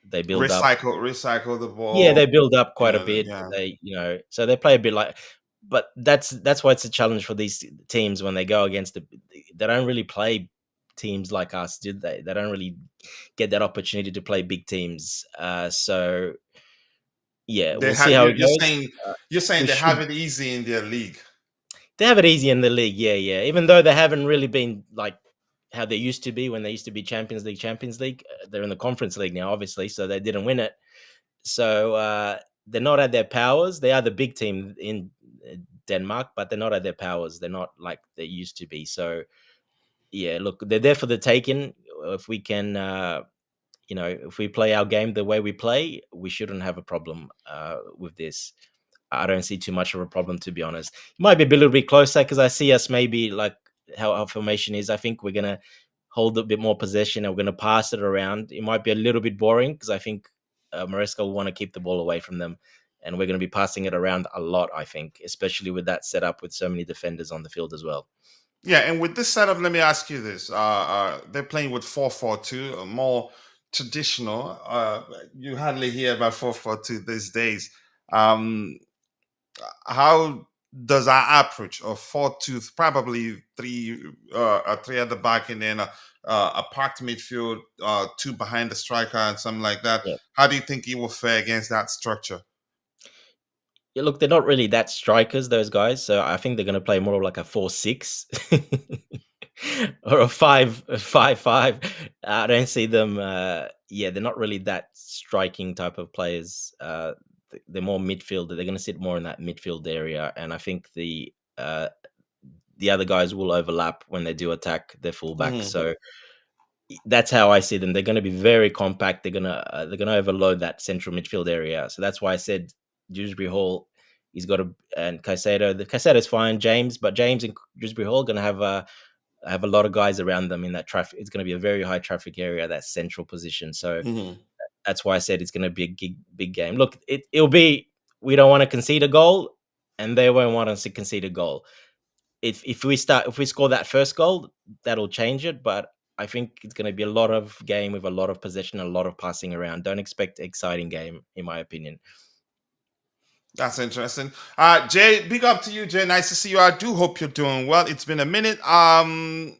they build up. Recycle the Yeah, ball. they build up You quite a know, bit. yeah. So they play a bit like. But that's why it's a challenge for these teams when they go against they don't really play teams like us, did they? They don't really get that opportunity to play big teams. So yeah, They we'll see have how you. it goes. You're saying We they have should it easy in their league. They have it easy in the league, yeah, yeah. Even though they haven't really been like how they used to be when they used to be Champions League, Champions League. They're in the Conference League now, obviously, so they didn't win it. So they're not at their powers. They are the big team in Denmark, but they're not at their powers. They're not like they used to be. So yeah, look, they're there for the taking. If we can, if we play our game the way we play, we shouldn't have a problem with this. I don't see too much of a problem, to be honest. It might be a little bit closer because I see us maybe like how our formation is. I think we're gonna hold a bit more possession and we're gonna pass it around. It might be a little bit boring because I think Maresca will want to keep the ball away from them, and we're gonna be passing it around a lot. I think, especially with that setup with so many defenders on the field as well. Yeah, and with this setup, let me ask you this: they're playing with 4-4-2, more traditional. You hardly hear about 4-4-2 these days. Um, how does our approach of 4-2, probably three at the back, and then a packed midfield, two behind the striker, and something like that? Yeah. How do you think it will fare against that structure? Yeah, look, they're not really that strikers, those guys. So I think they're going to play more of like a 4-6 or a 5-5-5. I don't see them. Yeah, they're not really that striking type of players. They're more midfielder. They're going to sit more in that midfield area, and I think the other guys will overlap when they do attack their fullback. Mhm. So that's how I see them. They're going to be very compact. They're gonna overload that central midfield area. So that's why I said Dewsbury Hall. He's got and Caicedo. The Caicedo's fine, but James and Dewsbury Hall going to have a lot of guys around them in that traffic. It's going to be a very high traffic area, that central position. So Mhm. that's why I said it's going to be a big game. Look, it'll be. We don't want to concede a goal, and they won't want us to concede a goal. If we score that first goal, that'll change it. But I think it's going to be a lot of game with a lot of possession, a lot of passing around. Don't expect exciting game, in my opinion. That's interesting. Jay, big up to you, Jay. Nice to see you. I do hope you're doing well. It's been a minute. I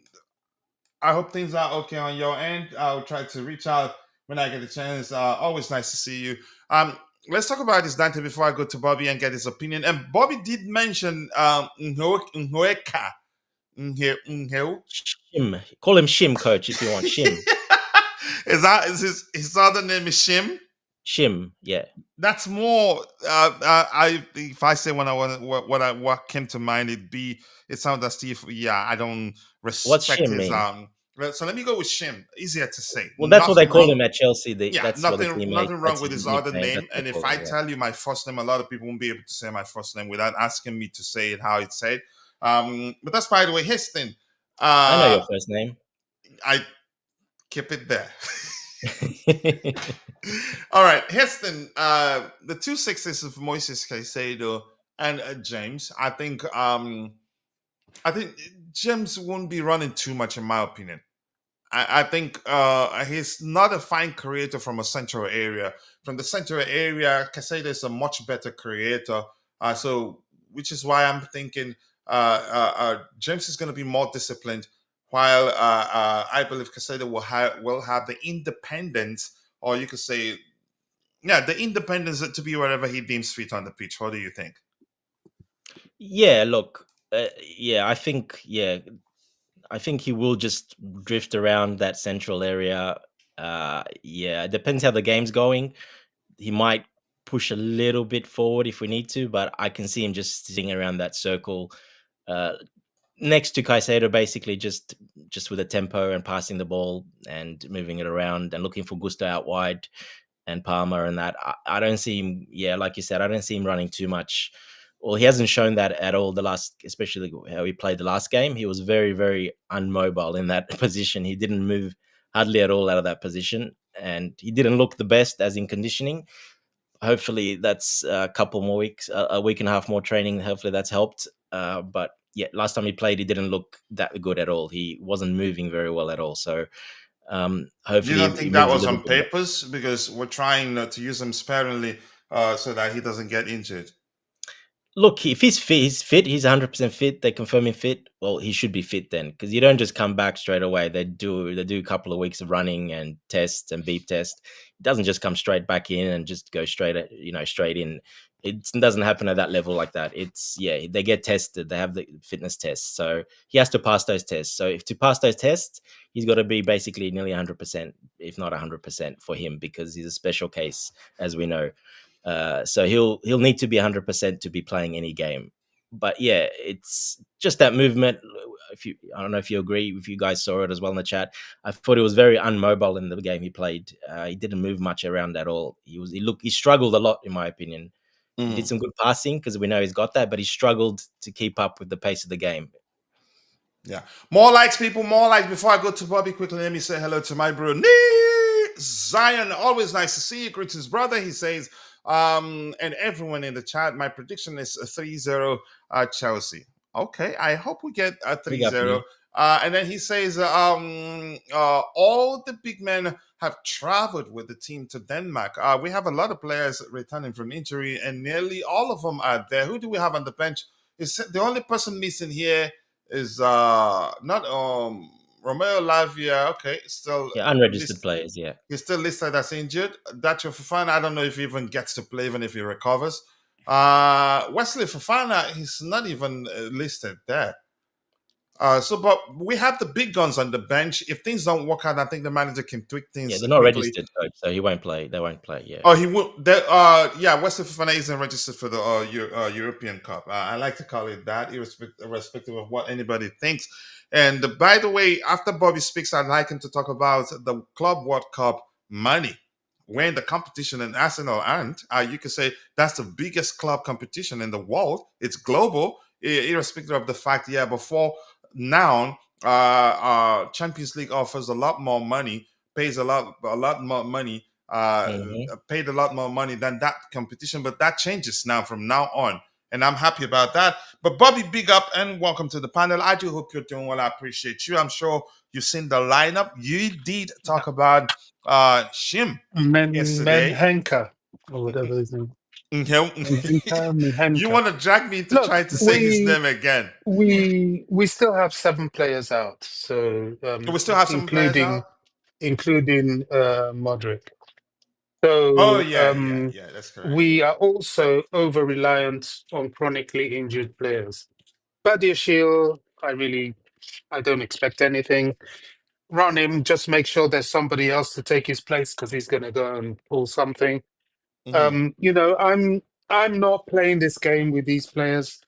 hope things are okay on your end. I'll try to reach out when I get a chance. Always nice to see you. Let's talk about this, Dante, before I go to Bobby and get his opinion. And Bobby did mention Nhoeka. Shim, call him Shim, coach, if you want. Shim, Is his other name is Shim? Shim, yeah. That's more. I if I say when I want what came to mind, it sounds as if I don't What's respect Shim his mean? So let me go with Shim. Easier to say. Well, that's what they Nothing called wrong. him at Chelsea. Yeah, That's what the teammate. nothing wrong That's with his his other nickname. name. That's what And they if call I him. Yeah. tell you my first name, a lot of people won't be able to say my first name without asking me to say it how it's said. But that's by the way, his thing. I know Uh, your first name. I keep it there. All right, Heston. The two sixes of Moises Caicedo and James. I think James won't be running too much, in my opinion. I think he's not a fine creator from a central area. From the central area, Caicedo is a much better creator. So, which is why I'm thinking James is going to be more disciplined, while I believe Caicedo will have the independence, or you could say, yeah, the independence to be wherever he deems fit on the pitch. What do you think? Yeah, look, yeah, I think he will just drift around that central area. Yeah, it depends how the game's going. He might push a little bit forward if we need to, but I can see him just sitting around that circle uh, next to Caicedo, basically just with a tempo and passing the ball and moving it around and looking for Gusto out wide and Palmer and that. I don't see him. Yeah, like you said, I don't see him running too much. Well, he hasn't shown that at all. Especially how he played the last game, he was very, very unmobile in that position. He didn't move hardly at all out of that position, and he didn't look the best as in conditioning. hopefully that's a couple more weeks, a week and a half more training. Hopefully that's helped. But yeah, last time he played, he didn't look that good at all. He wasn't moving very well at all. So You hopefully don't he think that moves a was little on bit more. purpose? Because we're trying to use him sparingly so that he doesn't get injured. Look, if he's fit, he's 100% fit. They confirm him fit. Well, he should be fit then, because you don't just come back straight away. They do a couple of weeks of running and tests and beep test. It doesn't just come straight back in and just go straight in. It doesn't happen at that level like that. They get tested. They have the fitness tests. So he has to pass those tests. So if to pass those tests, he's got to be basically nearly 100%, if not 100% for him, because he's a special case, as we know. So he'll need to be 100% to be playing any game. But yeah, it's just that movement. I don't know if you agree, if you guys saw it as well in the chat. I thought he was very unmobile in the game he played. He didn't move much around at all. He struggled a lot, in my opinion. He did some good passing because we know he's got that, but he struggled to keep up with the pace of the game. Yeah. More likes, people. More likes. Before I go to Bobby, quickly, let me say hello to my bro, Zion. Always nice to see you. Greetings, brother. He says, and everyone in the chat, my prediction is a 3-0 Chelsea. Okay. I hope we get a 3-0. And then he says, all the big men have traveled with the team to Denmark. We have a lot of players returning from injury, and nearly all of them are there. Who do we have on the bench? Is the only person missing here is not Romeo Lavia. Okay, still unregistered players. Yeah, he's still listed as injured. Dacho Fofana, I don't know if he even gets to play, even if he recovers. Wesley Fofana, he's not even listed there. But we have the big guns on the bench. If things don't work out, I think the manager can tweak things. Yeah, they're not registered, so he won't play. They won't play. Yeah. Oh, he will. Wesley Fofana isn't registered for the European Cup. I like to call it that, irrespective of what anybody thinks. And by the way, after Bobby speaks, I'd like him to talk about the Club World Cup money. When the competition in Arsenal aren't, you could say that's the biggest club competition in the world. It's global, irrespective of the fact. Yeah, before now, Champions League offers a lot more money, pays a lot more money, paid a lot more money than that competition. But that changes now from now on, and I'm happy about that. But Bobby, big up and welcome to the panel. I do hope you're doing well. I appreciate you. I'm sure you've seen the lineup. You did talk about Shim yesterday. Menhenka, or whatever his name. You want to drag me to try to say his name again? We still have 7 players out, so we still have some players out, including Modric. So that's correct. We are also over reliant on chronically injured players. Badiashile, I don't expect anything. Run him, just make sure there's somebody else to take his place because he's going to go and pull something. I'm not playing this game with these players.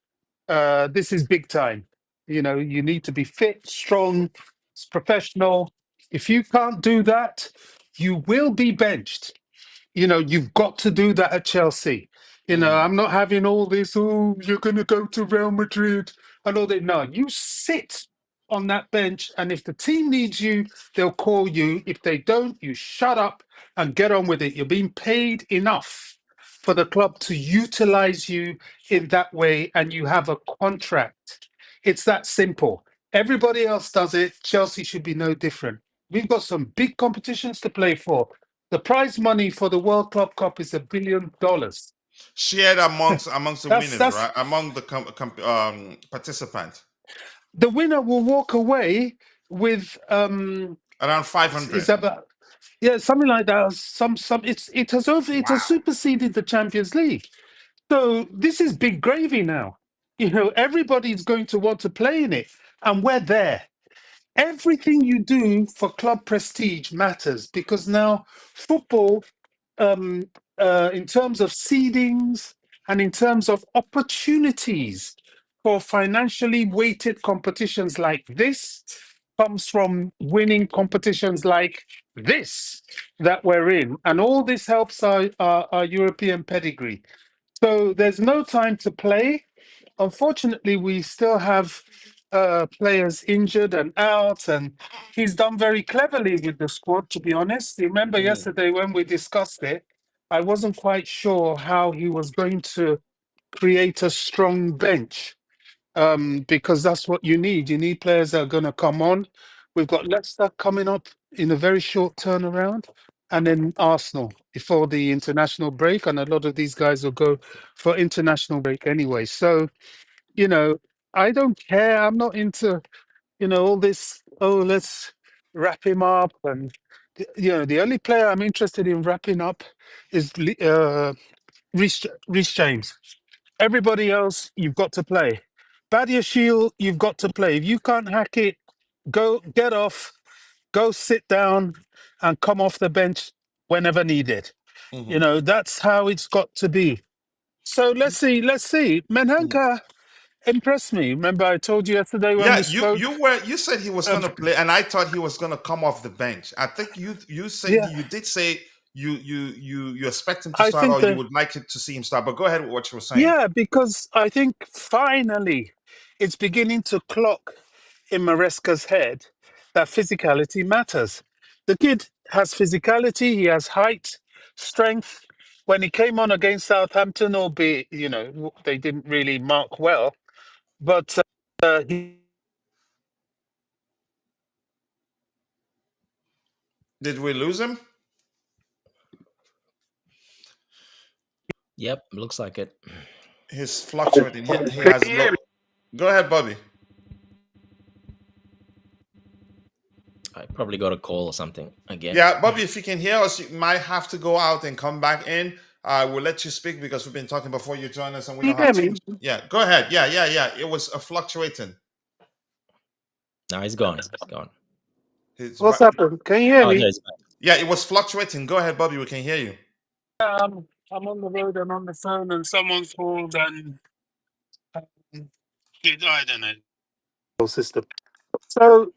This is big time. You need to be fit, strong, professional. If you can't do that, you will be benched. You've got to do that at Chelsea. I'm not having all this, you're going to go to Real Madrid and all that. No, you sit on that bench, and if the team needs you, they'll call you. If they don't, you shut up and get on with it. You're being paid enough for the club to utilize you in that way, and you have a contract. It's that simple. Everybody else does it. Chelsea should be no different. We've got some big competitions to play for. The prize money for the World Club Cup is $1 billion. Shared amongst the winners, right? Among the participants. The winner will walk away with around 500. Is that something like that? It has superseded the Champions League. So this is big gravy now. Everybody's going to want to play in it, and we're there. Everything you do for club prestige matters, because now football, in terms of seedings and in terms of opportunities for financially weighted competitions like this, comes from winning competitions like this that we're in. And all this helps our European pedigree. So there's no time to play. Unfortunately, we still have players injured and out, and he's done very cleverly with the squad, to be honest. You remember yesterday when we discussed it, I wasn't quite sure how he was going to create a strong bench, because that's what you need. You need players that are going to come on. We've got Leicester coming up in a very short turnaround, and then Arsenal before the international break. And a lot of these guys will go for international break anyway. So, you know, I don't care. I'm not into, all this, oh, let's wrap him up. And, the only player I'm interested in wrapping up is Reece James. Everybody else, you've got to play. Badia Shield, you've got to play. If you can't hack it, go get off, go sit down, and come off the bench whenever needed. Mhm. That's how it's got to be. So let's see. Let's see. Mhm. Menhanka impressed me. Remember, I told you yesterday when we Yeah, you spoke. you were you said he was Um, gonna play, and I thought he was gonna come off the bench. I think you said yeah, you did say you expect him to I start, think or you that. would like it to see him start. But go ahead with what you were saying. Yeah, because I think finally it's beginning to clock in Maresca's head that physicality matters. The kid has physicality, he has height, strength. When he came on against Southampton, albeit, they didn't really mark well, but he Did we lose him? Yep, looks like it. He's fluctuating. He Can has you hear low. Go ahead, Bobby. I probably got a call or something again. Yeah, Bobby, if you can hear us, you might have to go out and come back in. We'll let you speak because we've been talking before you join us, and we can you don't have hear too me? much. Yeah, go ahead. Yeah. It was fluctuating. No, he's gone. He's gone. His, What's happened? Can you hear Oh, me? there's yeah, it was fluctuating. Go ahead, Bobby. We can hear you. I'm on the road and on the phone, and someone's called, and I don't know. System. So,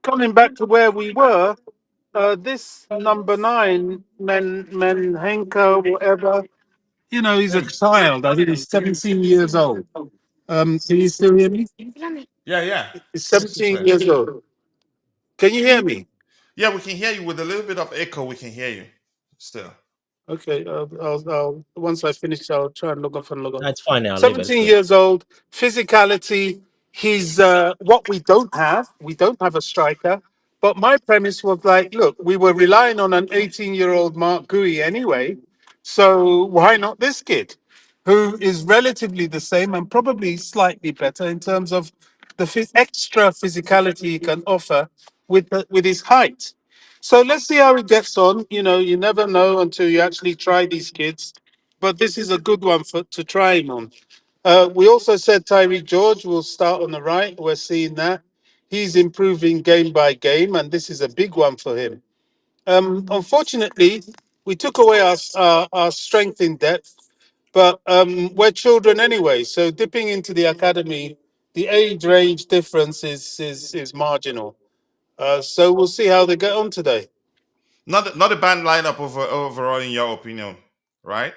coming back to where we were, this number 9, Menhenka, whatever, he's a child. I think he's 17 years old. Can you still hear me? Yeah. He's What's he 17 say? years old. Can you hear me? Yeah, we can hear you with a little bit of echo. We can hear you still. Okay, once I finish, I'll try and log off and log on. no, it's fine now. Leave it. It's 17 good. years old, physicality. He's what we don't have. We don't have a striker. But my premise was like, look, we were relying on an 18-year-old Mark Gui anyway. So why not this kid, who is relatively the same and probably slightly better in terms of the extra physicality he can offer with his height. So let's see how it gets on. You never know until you actually try these kids. But this is a good one to try him on. We also said Tyree George will start on the right. We're seeing that. He's improving game by game, and this is a big one for him. Unfortunately, we took away our strength in depth, but we're children anyway. So dipping into the academy, the age range difference is marginal. So we'll see how they get on today. Not a bad lineup overall, in your opinion, right?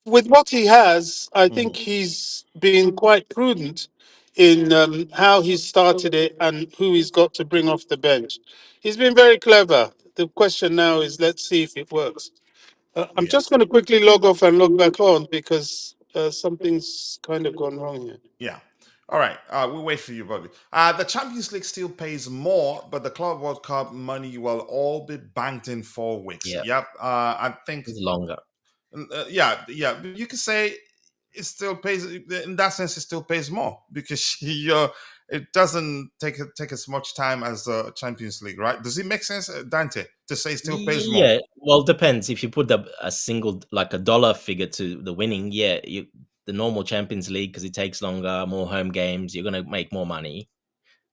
With what he has, I think Mhm. he's been quite prudent in how he's started it and who he's got to bring off the bench. He's been very clever. The question now is, let's see if it works. I'm Yeah. just going to quickly log off and log back on because something's kind of gone wrong here. Yeah. All right. We'll wait for you, Bobby. The Champions League still pays more, but the Club World Cup money will all be banked in 4 weeks. Yeah, Yep. I think. it's longer. Yeah. You could say it still pays. In that sense, it still pays more because it doesn't take as much time as the Champions League, right? Does it make sense, Dante, to say it still pays more? Yeah, well, it depends. If you put a single, like a dollar figure to the winning, yeah, the normal Champions League, because it takes longer, more home games, you're gonna make more money.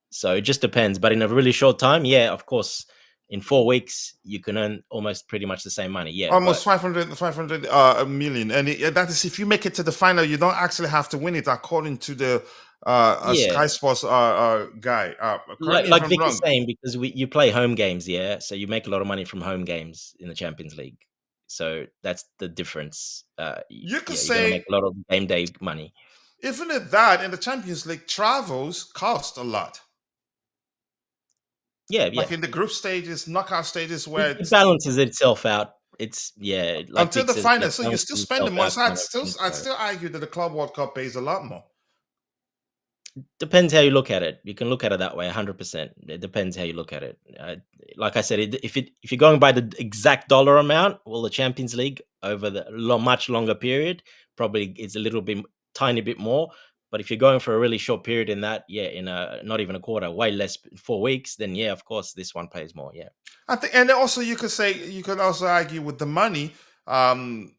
So it just depends. But in a really short time, yeah, of course, in 4 weeks you can earn almost pretty much the same money. Yeah, but Almost 500 million, and that is if you make it to the final, you don't actually have to win it, according to the yeah, Sky Sports guy. Correct me if like I'm Vic is wrong. saying, because you play home games, yeah, so you make a lot of money from home games in the Champions League. So that's the difference. You could Yeah, you're gonna say make a lot of game day money. even at that, in the Champions League, travels cost a lot. Yeah, Like yeah. in the group stages, knockout stages, where It it's balances itself out It's yeah, like Until Vic the says, final. they're So you're playing still spending themselves money. out So kind of thing. I'd So still argue that the Club World Cup pays a lot more. depends how you look at it. You can look at it that way, 100%. It depends how you look at it. Like I said, if you're going by the exact dollar amount, well, the Champions League over the much longer period probably is a little bit tiny bit more. But if you're going for a really short period in that, yeah, in a not even a quarter, way less, 4 weeks, then yeah, of course, this one pays more. Yeah, I think, and also you could also argue with the money. Um,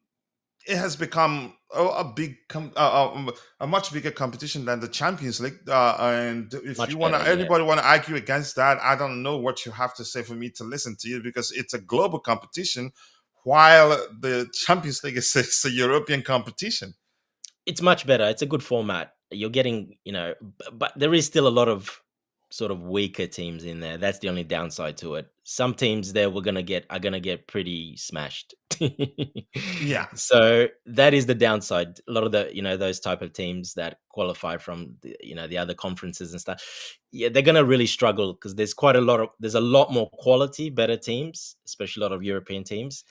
it has become a much bigger competition than the Champions League. And if you much want to, better. Yeah. anybody want to argue against that, I don't know what you have to say for me to listen to you, because it's a global competition, while the Champions League is it's a European competition. It's much better. It's a good format. You're getting, but there is still a lot of sort of weaker teams in there. That's the only downside to it. Some teams there are gonna get pretty smashed. Yeah, So that is the downside. A lot of the, those type of teams that qualify from the other conferences and stuff. Yeah, they're gonna really struggle because there's a lot more quality, better teams, especially a lot of European teams,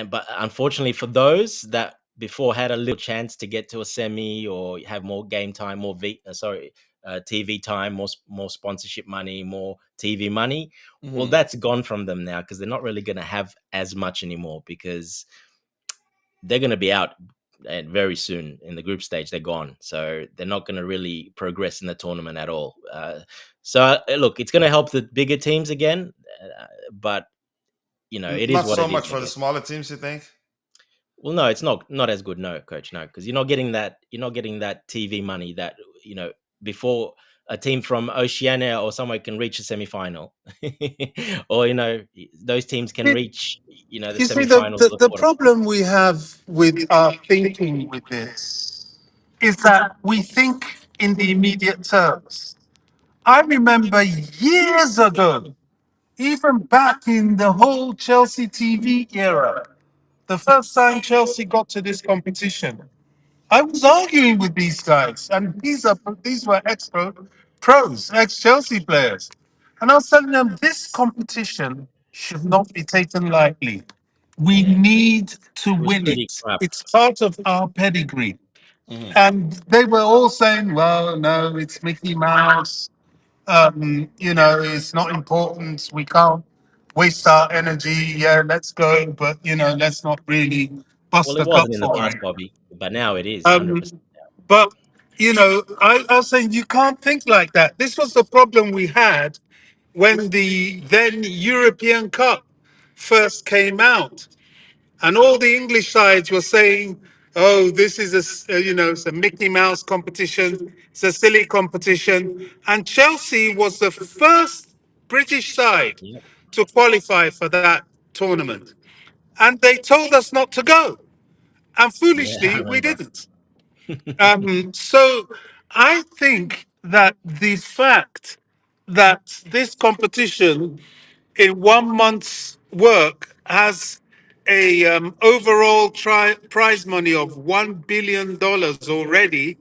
but unfortunately for those that before had a little chance to get to a semi or have more game time, TV time, more sponsorship money, more TV money, well, hmm, that's gone from them now because they're not really going to have as much anymore because they're going to be out very soon in the group stage. They're gone, so they're not going to really progress in the tournament at all. Look, it's going to help the bigger teams again, but it is not what so it is, much I for the guess. smaller teams. You think? Well, no, it's not as good. No, coach, no, because you're not getting that TV money that before a team from Oceania or somewhere can reach a semi-final, or those teams can reach the You see, the, semi-finals the, or the the quarter. problem we have with our thinking with this is that we think in the immediate terms. I remember years ago, even back in the whole Chelsea TV era, the first time Chelsea got to this competition, I was arguing with these guys, and these were pros, ex Chelsea players, and I was telling them this competition should not be taken lightly. We need to It was win pretty it. crap. It's part of our pedigree. Hmm. And they were all saying, "Well, no, it's Mickey Mouse. It's not important. We can't waste our energy. Yeah, let's go, but let's not really bust Well, it the cup wasn't in the for past, it." Bobby, but now it is Um, 100%. but I was saying you can't think like that. This was the problem we had when the then European Cup first came out, and all the English sides were saying, "Oh, this is it's a Mickey Mouse competition. It's a silly competition." And Chelsea was the first British side Yeah, to qualify for that tournament, and they told us not to go, and yeah, I foolishly we remember. didn't. So I think that the fact that this competition in 1 month's work has a overall prize money of $1 billion already,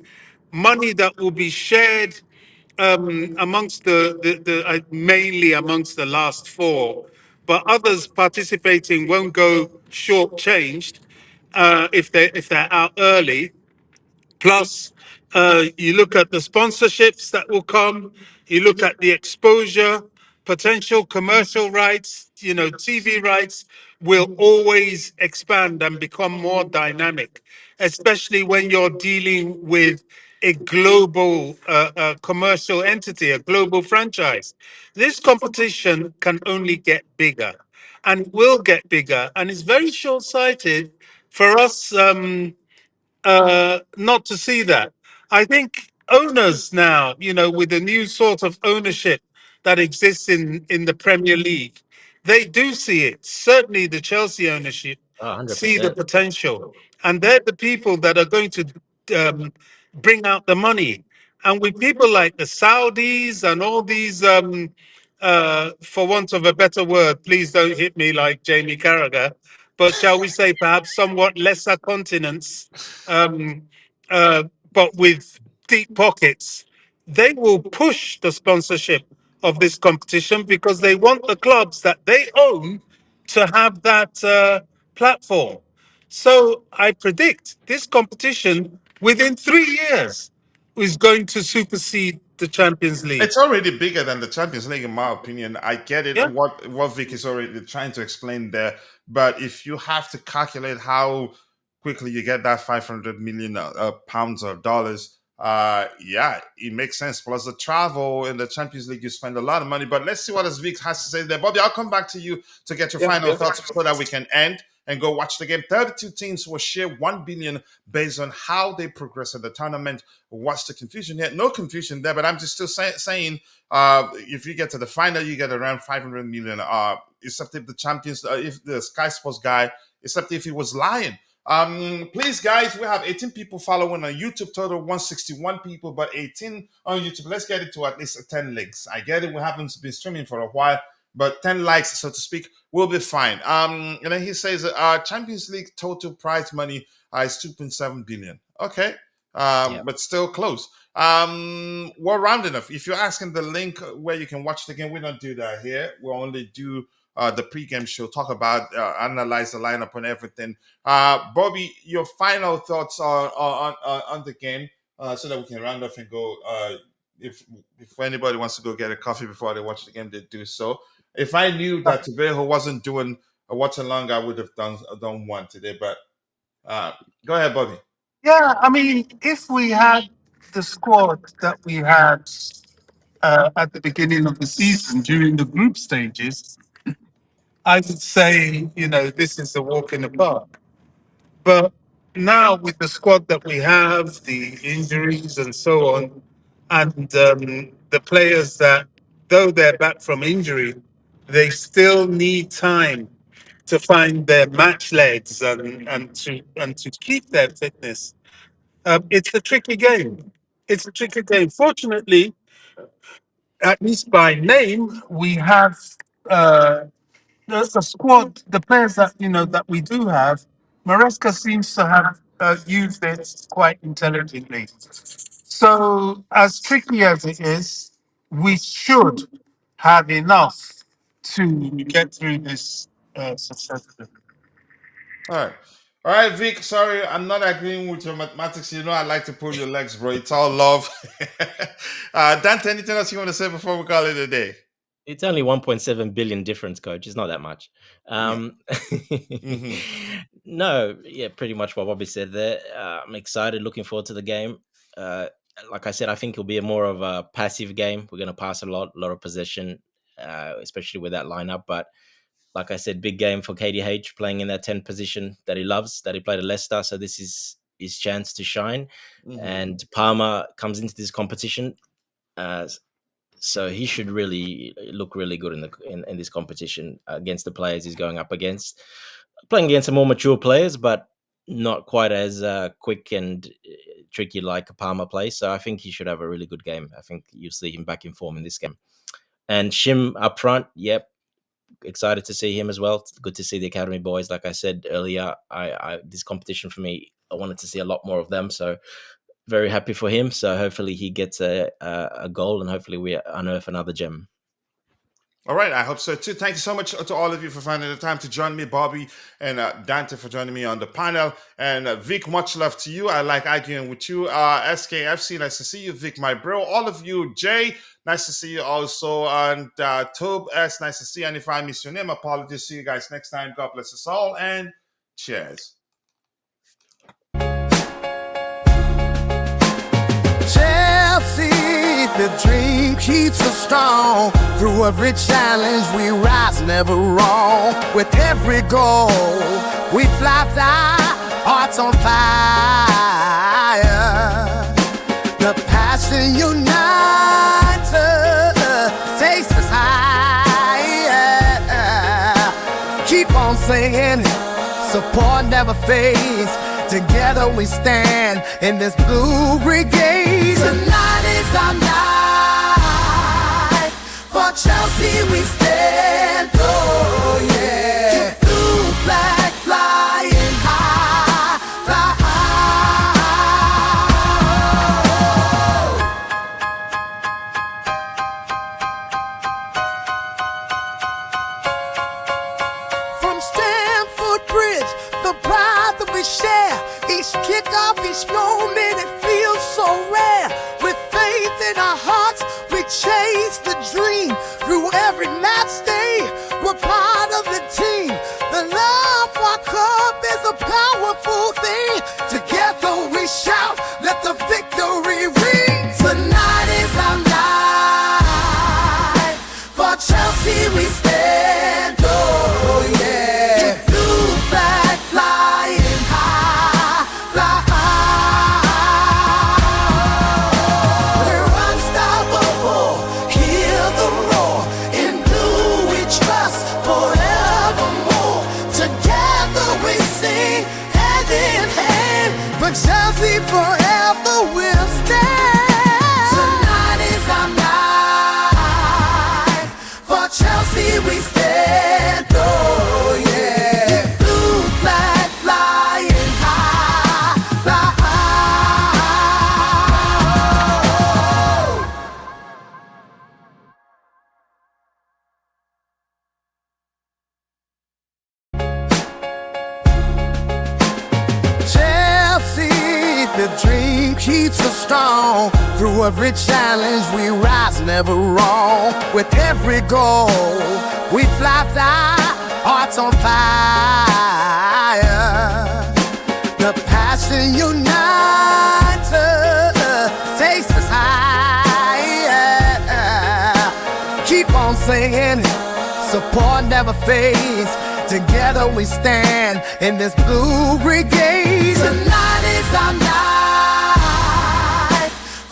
money that will be shared amongst the mainly amongst the last four, but others participating won't go shortchanged if they're out early. Plus, you look at the sponsorships that will come, you look at the exposure, potential commercial rights, TV rights will always expand and become more dynamic, especially when you're dealing with a global commercial entity, a global franchise. This competition can only get bigger and will get bigger. And it's very short sighted for us. Not to see that. I think owners now, with the new sort of ownership that exists in the Premier League, they do see it. Certainly, the Chelsea ownership Oh, see the 100%. potential, and they're the people that are going to um, bring out the money. And with people like the Saudis and all these, for want of a better word, please don't hit me like Jamie Carragher, but shall we say perhaps somewhat lesser continents, um, uh, but with deep pockets, they will push the sponsorship of this competition because they want the clubs that they own to have that. platform. So I predict this competition within 3 years is going to supersede the Champions League. It's already bigger than the Champions League, in my opinion. I get it, Yeah. what Vic is already trying to explain there. But if you have to calculate how quickly you get that 500 million pounds or dollars, yeah, it makes sense. Plus the travel in the Champions League, you spend a lot of money. But let's see what Vic has to say there. Bobby, I'll come back to you to get your Yeah. final thoughts so that we can end and go watch the game. 32 teams will share 1 billion based on how they progress in the tournament. What's the confusion here? No confusion there, but I'm just still saying if you get to the final, you get around 500 million. Except if the champions, if the Sky Sports guy, except if he was lying. Please, guys, we have 18 people following on YouTube, total 161 people, but 18 on YouTube. Let's get it to at least 10 links. I get it. We haven't been streaming for a while, but 10 likes, so to speak, will be fine. And then he says Champions League total prize money is 2.7 billion. Okay. But still close. We're round enough. If you're asking the link where you can watch the game, we don't do that here. We only do the pregame show, talk about, analyze the lineup and everything. Bobby, your final thoughts on the game, so that we can round off and go. If anybody wants to go get a coffee before they watch the game, they do so. If I knew that Tobejo wasn't doing a watch along, I would have done one today. But go ahead, Bobby. Yeah, I mean, if we had the squad that we had at the beginning of the season during the group stages, I would say, this is a walk in the park. But now with the squad that we have, the injuries and so on, and the players that, though they're back from injury, they still need time to find their match legs and to keep their fitness. It's a tricky game. It's a tricky game. Fortunately, at least by name, we have uh, the squad, the players that we do have. Maresca seems to have used it quite intelligently. So, as tricky as it is, we should have enough to get through this successfully. All right, Vic. Sorry, I'm not agreeing with your mathematics. You know, I like to pull your legs, bro. It's all love. Dante, anything else you want to say before we call it a day? It's only 1.7 billion difference, coach. It's not that much. No, yeah, pretty much what Bobby said there. I'm excited, looking forward to the game. Like I said, I think it'll be more of a passive game. We're going to pass a lot of possession, especially with that lineup. But like I said, big game for KDH, playing in that 10 position that he loves, that he played at Leicester. So this is his chance to shine. And Palmer comes into this competition. So he should really look really good in this competition against the players he's going up against. Playing against some more mature players, but not quite as quick and tricky like Palmer plays. So I think he should have a really good game. I think you'll see him back in form in this game. And Shim up front, yep, excited to see him as well. It's good to see the academy boys. Like I said earlier, I this competition for me, I wanted to see a lot more of them. So very happy for him. So hopefully he gets a goal, and hopefully we unearth another gem. All right, I hope so too. Thank you so much to all of you for finding the time to join me, Bobby and Dante for joining me on the panel. And Vic, much love to you. I like arguing with you. SKFC, nice to see you. Vic, my bro. All of you, Jay, nice to see you also. And Tobe S, nice to see you. And if I miss your name, apologies. See you guys next time. God bless us all, and cheers. Chelsea, the dream keeps us strong. Through every challenge, we rise, never wrong. With every goal, we fly, hearts on fire. The passion unites us, takes us higher. Keep on singing, support never fades. Together we stand in this blue brigade. Tonight is our night. For Chelsea we stand. Oh yeah. Keep blue flag flying high, fly high. From Stamford Bridge, kick off each moment. It feels so rare. With faith in our hearts, we chase the dream. Through every match day, we're part of the team. The love for our club is a powerful thing. Together we shout, let the victory ring. Tonight is our night. For Chelsea we stand, oh yeah. Blue flag flying high, fly high. We're unstoppable, hear the roar. In blue we trust forevermore. Together we sing hand in hand. For Chelsea forever we'll stand. Tonight is our night. For Chelsea we stand, oh yeah. Blue flag flying high, fly high. Chelsea, the dream keeps us strong. Through every challenge we rise, never wrong. With every goal we fly, hearts on fire. The passion unites us, takes us higher. Keep on singing, support never fades. Together we stand in this blue brigade. Tonight is our night.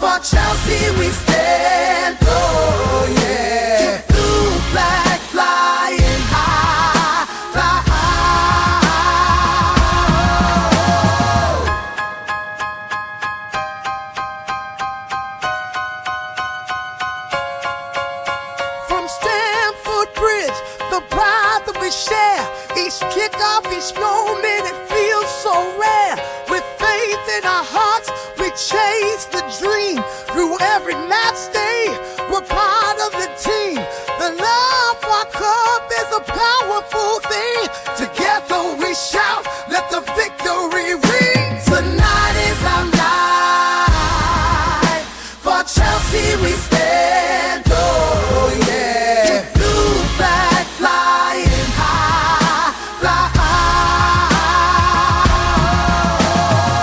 For Chelsea we stand, oh yeah. Blue flag flying high, fly high. From Stamford Bridge, the pride that we share. Each kickoff, each moment, it feels so rare. With faith in our hearts, we chase the dream. Through every match day, we're part of the team. The love for our club is a powerful thing. Together we shout, let the victory ring. Tonight is our night. For Chelsea we stand, oh yeah. Blue flag flying high, fly high.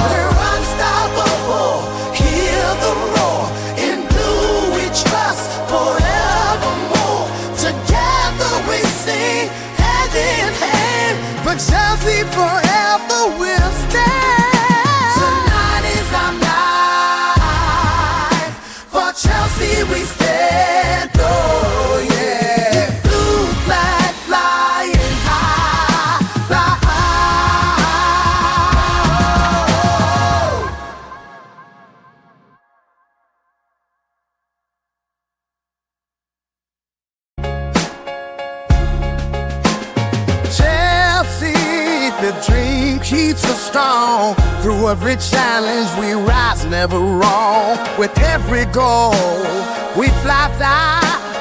We're unstoppable, hear the roar. In blue we trust forevermore. Together we sing hand in hand. For Chelsea forever we'll stand. Tonight is our night. For Chelsea we stand, oh yeah. Blue flag flying high, fly high. Chelsea, the dream keeps us strong. Through every challenge we rise, never wrong. With every goal we fly,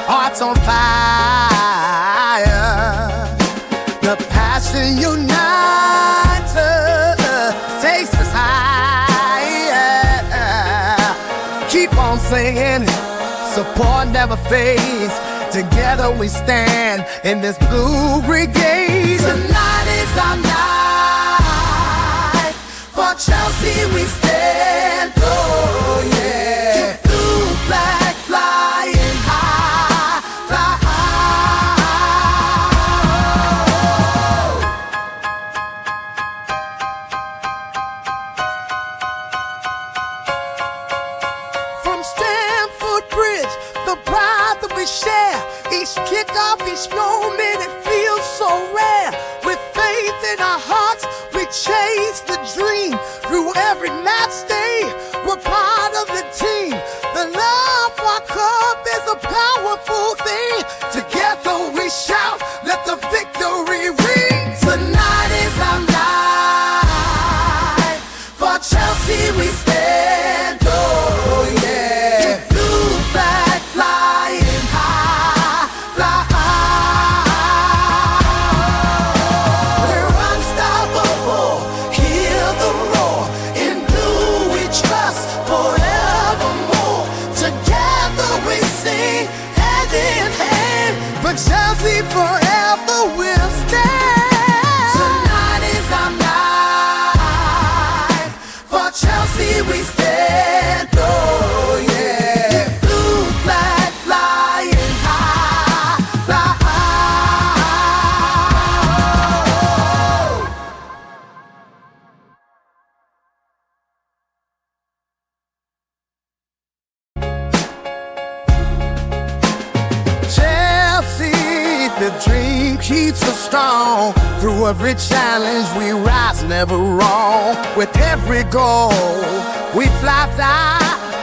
hearts on fire. The passion unites us, takes us higher. Keep on singing, support never fades. Together we stand in this blue brigade. Tonight is our night. For Chelsea we stand, oh yeah. Blue flag flying high, fly high. From Stamford Bridge, the pride that we share. Each kickoff, each moment, it feels so rare. With faith in our hearts, we chase the dream. Through every match day, we're part of the team. The love for our club is a powerful thing. Together we shout, let the victory ring. Tonight is our night. For Chelsea we stand, oh yeah. Blue flag flying high, fly high. We're unstoppable, hear the but Chelsea forever will stand. Tonight is our night. For Chelsea we stand. Oh yeah. Blue flag flying high, fly high. Chelsea, the dream keeps us strong. Through every challenge we rise, never wrong. With every goal we fly,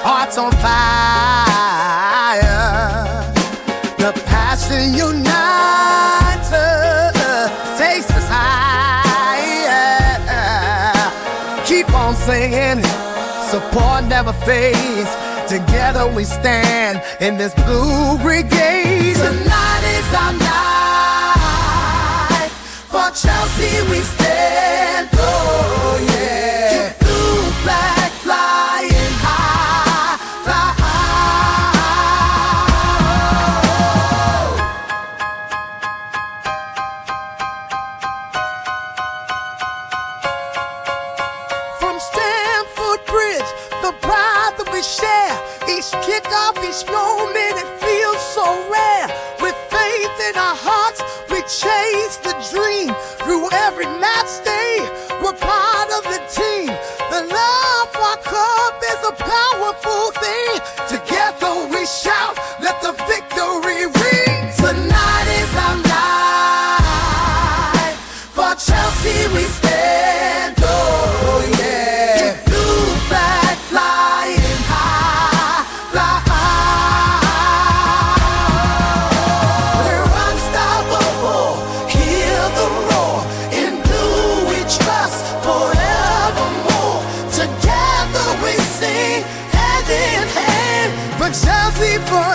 hearts on fire. The passion unites us, takes us higher. Keep on singing, support never fades. Together we stand in this blue brigade. Tonight is our night. For Chelsea we stand. Oh yeah. Blue flag flying high, fly high. From Stamford Bridge, the pride that we share. Each kickoff, each moment, it feels so rare. With faith in our hearts, we chase the dream. Through every match day, we're part of the team. The love for our club is a powerful thing. Together we shout, let the victory ring. Tonight is our night. For Chelsea we stand. Oh yeah. Blue flag flying high, fly high. We're unstoppable, hear the roar. In blue we trust forevermore. Together we sing hand in hand. For Chelsea forever.